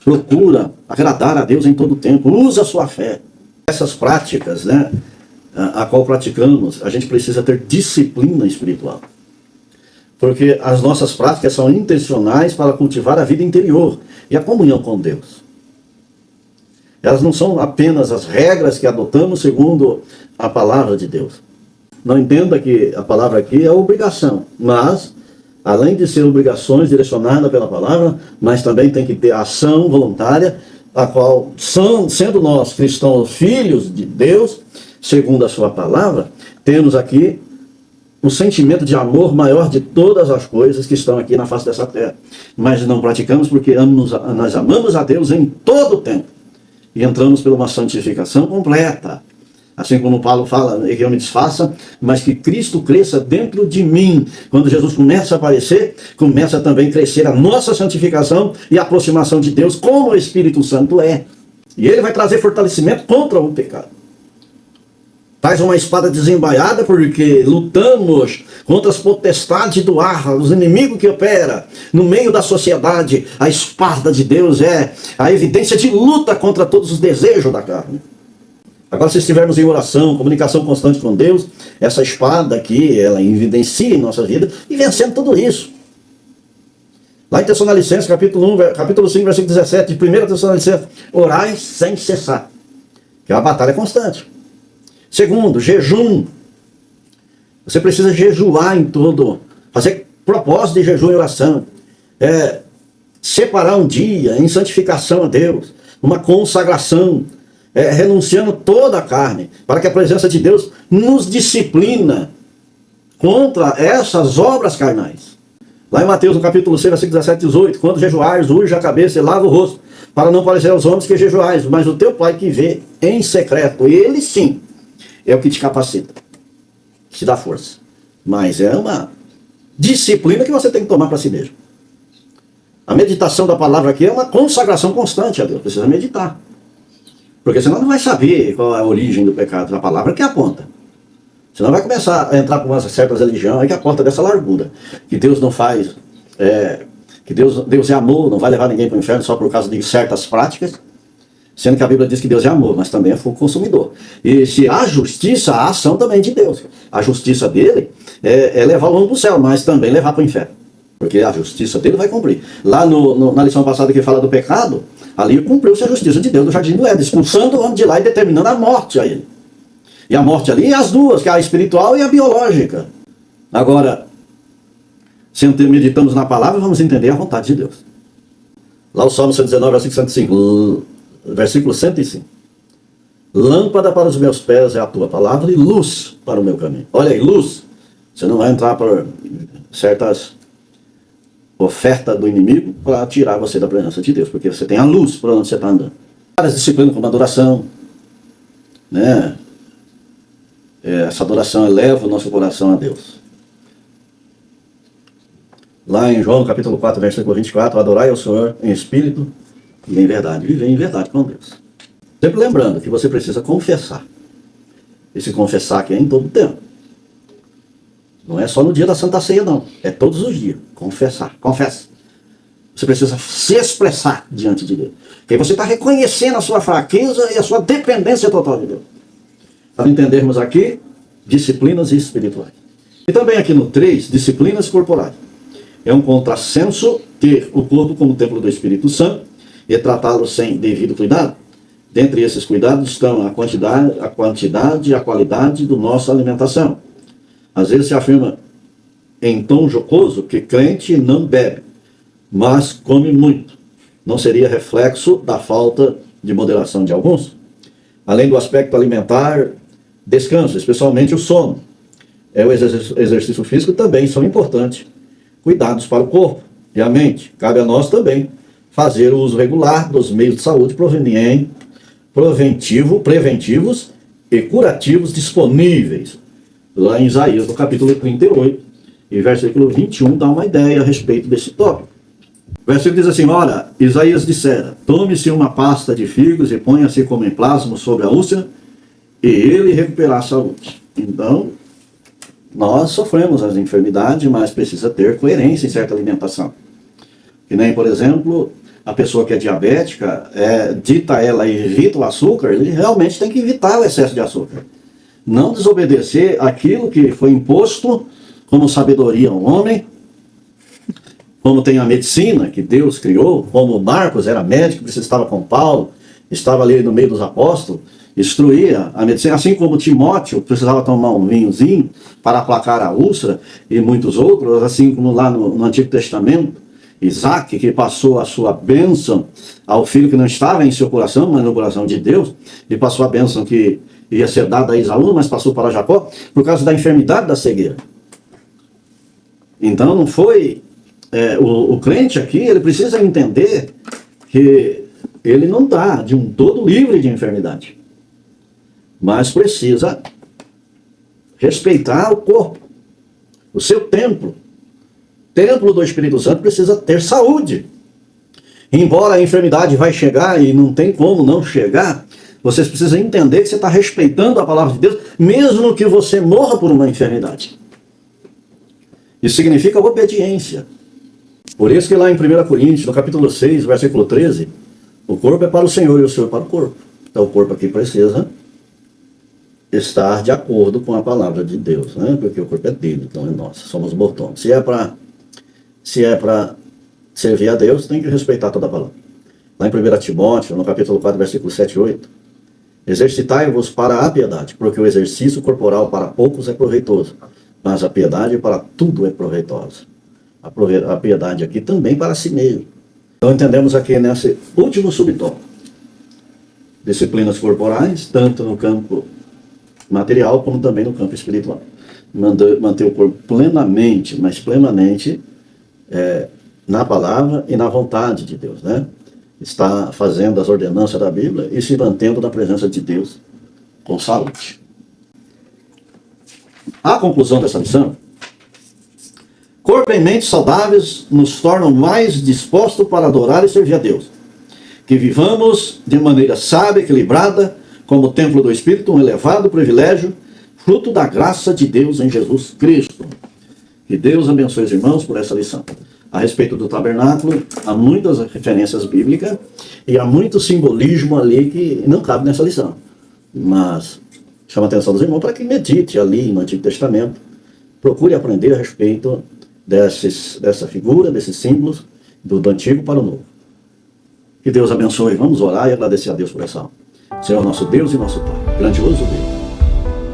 procura agradar a Deus em todo o tempo, usa a sua fé. Essas práticas, né, a qual praticamos, a gente precisa ter disciplina espiritual. Porque as nossas práticas são intencionais para cultivar a vida interior e a comunhão com Deus. Elas não são apenas as regras que adotamos segundo a palavra de Deus. Não entenda que a palavra aqui é obrigação, mas, além de ser obrigações direcionadas pela palavra, mas também tem que ter ação voluntária, a qual, sendo nós cristãos, filhos de Deus, segundo a sua palavra, temos aqui o sentimento de amor maior de todas as coisas que estão aqui na face dessa terra. Mas não praticamos porque nós amamos a Deus em todo o tempo. E entramos por uma santificação completa. Assim como Paulo fala, que eu me desfaça, mas que Cristo cresça dentro de mim. Quando Jesus começa a aparecer, começa também a crescer a nossa santificação e a aproximação de Deus, como o Espírito Santo é. E ele vai trazer fortalecimento contra o pecado. Traz uma espada desembaiada, porque lutamos contra as potestades do ar, os inimigos que operam no meio da sociedade. A espada de Deus é a evidência de luta contra todos os desejos da carne. Agora, se estivermos em oração, comunicação constante com Deus, essa espada aqui, ela evidencia em nossa vida e vencendo tudo isso. Lá em Tessalonicenses, capítulo 5, versículo 17, de 1 Tessalonicenses, orai sem cessar. Que é uma batalha constante. Segundo, jejum. Você precisa jejuar em todo, fazer propósito de jejum e oração. Separar um dia em santificação a Deus, uma consagração, renunciando toda a carne, para que a presença de Deus nos disciplina contra essas obras carnais. Lá em Mateus, no capítulo 6, versículo 17 e 18, quando jejuares, urge a cabeça e lava o rosto, para não parecer aos homens que jejuais, mas o teu Pai que vê em secreto, ele sim, é o que te capacita, que te dá força. Mas é uma disciplina que você tem que tomar para si mesmo. A meditação da palavra aqui é uma consagração constante a Deus. Precisa meditar. Porque senão não vai saber qual é a origem do pecado. A palavra que aponta. Senão vai começar a entrar por uma certa religião aí que aponta dessa largura. Que Deus não faz... que Deus é amor, não vai levar ninguém para o inferno só por causa de certas práticas. Sendo que a Bíblia diz que Deus é amor, mas também é fogo consumidor. E se há justiça, há ação também de Deus. A justiça dele é levar o homem para o céu, mas também levar para o inferno. Porque a justiça dele vai cumprir. Lá na lição passada que fala do pecado, ali cumpriu-se a justiça de Deus no jardim do Éden, expulsando o homem de lá e determinando a morte a ele. E a morte ali é as duas, que é a espiritual e a biológica. Agora, se meditamos na palavra, vamos entender a vontade de Deus. Lá o Salmo 119, versículo 105. Versículo 105. Lâmpada para os meus pés é a tua palavra e luz para o meu caminho. Olha aí, luz. Você não vai entrar por certas ofertas do inimigo para tirar você da presença de Deus, porque você tem a luz para onde você está andando. Várias disciplinas como adoração, né? Essa adoração eleva o nosso coração a Deus. Lá em João capítulo 4, versículo 24, adorai ao Senhor em espírito e em verdade, viver em verdade com Deus. Sempre lembrando que você precisa confessar. E se confessar aqui é em todo o tempo. Não é só no dia da Santa Ceia, não. É todos os dias. Confessar. Confessa. Você precisa se expressar diante de Deus. Porque você está reconhecendo a sua fraqueza e a sua dependência total de Deus. Para entendermos aqui, disciplinas espirituais. E também aqui no 3, disciplinas corporais. É um contrassenso ter o corpo como templo do Espírito Santo e tratá-lo sem devido cuidado. Dentre esses cuidados estão a quantidade e a qualidade da nossa alimentação. Às vezes se afirma em tom jocoso que crente não bebe, mas come muito. Não seria reflexo da falta de moderação de alguns? Além do aspecto alimentar, descanso, especialmente o sono. O exercício físico também são importantes. Cuidados para o corpo e a mente. Cabe a nós também fazer o uso regular dos meios de saúde preventivos e curativos disponíveis. Lá em Isaías, no capítulo 38, e versículo 21, dá uma ideia a respeito desse tópico. O versículo diz assim: ora, Isaías dissera, tome-se uma pasta de figos e ponha-se como emplasmo sobre a úlcera, e ele recuperará a saúde. Então, nós sofremos as enfermidades, mas precisa ter coerência em certa alimentação. Que nem, por exemplo, a pessoa que é diabética, dita ela evita o açúcar, ele realmente tem que evitar o excesso de açúcar. Não desobedecer aquilo que foi imposto como sabedoria ao homem, como tem a medicina que Deus criou, como Marcos era médico, estava com Paulo, estava ali no meio dos apóstolos, instruía a medicina, assim como Timóteo precisava tomar um vinhozinho para aplacar a úlcera, e muitos outros, assim como lá no Antigo Testamento, Isaac, que passou a sua bênção ao filho que não estava em seu coração, mas no coração de Deus, e passou a bênção que ia ser dada a Esaú, mas passou para Jacó, por causa da enfermidade da cegueira. Então não foi... o crente aqui, ele precisa entender que ele não está de um todo livre de enfermidade, mas precisa respeitar o corpo, o seu templo. O templo do Espírito Santo precisa ter saúde. Embora a enfermidade vai chegar e não tem como não chegar, vocês precisam entender que você está respeitando a palavra de Deus, mesmo que você morra por uma enfermidade. Isso significa obediência. Por isso que lá em 1 Coríntios, no capítulo 6, versículo 13, o corpo é para o Senhor e o Senhor para o corpo. Então o corpo aqui precisa estar de acordo com a palavra de Deus, né? Porque o corpo é dele, então é nosso, somos mortões. Se é para servir a Deus, tem que respeitar toda a palavra. Lá em 1 Timóteo, no capítulo 4, versículo 7 e 8, exercitai-vos para a piedade, porque o exercício corporal para poucos é proveitoso, mas a piedade para tudo é proveitosa. A piedade aqui também para si mesmo. Então entendemos aqui nesse último subtópico, disciplinas corporais, tanto no campo material como também no campo espiritual. Manter o corpo plenamente, mas plenamente na palavra e na vontade de Deus, né? Está fazendo as ordenanças da Bíblia e se mantendo na presença de Deus com saúde. A conclusão dessa lição: corpo e mente saudáveis nos tornam mais dispostos para adorar e servir a Deus. Que vivamos de maneira sábia e equilibrada, como templo do Espírito, um elevado privilégio, fruto da graça de Deus em Jesus Cristo. Que Deus abençoe os irmãos por essa lição. A respeito do tabernáculo, há muitas referências bíblicas e há muito simbolismo ali que não cabe nessa lição. Mas chama a atenção dos irmãos para que medite ali no Antigo Testamento, procure aprender a respeito dessa figura, desses símbolos, do Antigo para o Novo. Que Deus abençoe. Vamos orar e agradecer a Deus por essa aula. Senhor, nosso Deus e nosso Pai, grandioso Deus,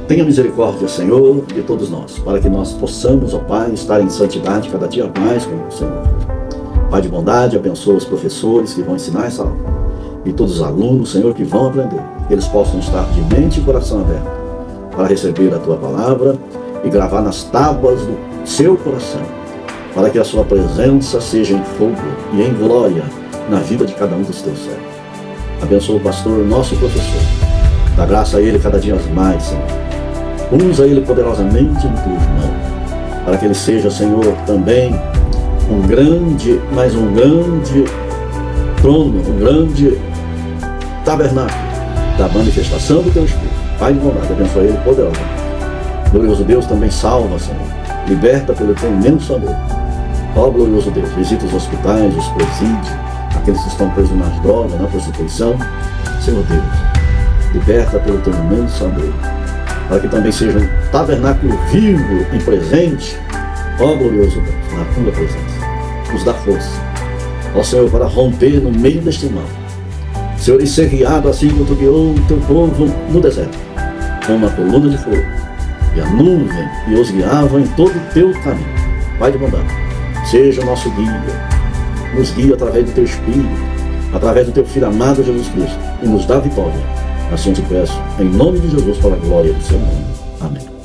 tenha misericórdia, Senhor, de todos nós, para que nós possamos, ó Pai, estar em santidade cada dia mais com o Senhor. Pai de bondade, abençoa os professores que vão ensinar essa aula, e todos os alunos, Senhor, que vão aprender, que eles possam estar de mente e coração aberto para receber a Tua palavra e gravar nas tábuas do seu coração, para que a Sua presença seja em fogo e em glória na vida de cada um dos Teus servos. Abençoa o pastor, nosso professor, dá graça a ele cada dia mais, Senhor. Usa ele poderosamente em Tuas mãos, para que ele seja, Senhor, também um grande trono, um grande tabernáculo da manifestação do Teu Espírito. Pai de bondade, abençoa ele poderosamente. Glorioso Deus, também salva, Senhor, liberta pelo Teu imenso amor. Ó glorioso Deus, visita os hospitais, os presídios, aqueles que estão presos nas drogas, na prostituição. Senhor Deus, liberta pelo teu imenso amor, para que também seja um tabernáculo vivo e presente, ó glorioso Deus, na tua presença. Nos dá força, ó Senhor, para romper no meio deste mal. Senhor, e ser guiado assim como tu guiou o teu povo no deserto, com uma coluna de fogo e a nuvem, e os guiava em todo o teu caminho. Pai de bondade, seja o nosso guia, nos guia através do teu Espírito, através do teu Filho amado Jesus Cristo, e nos dá vitória. Assim te peço, em nome de Jesus, para a glória do seu nome. Amém.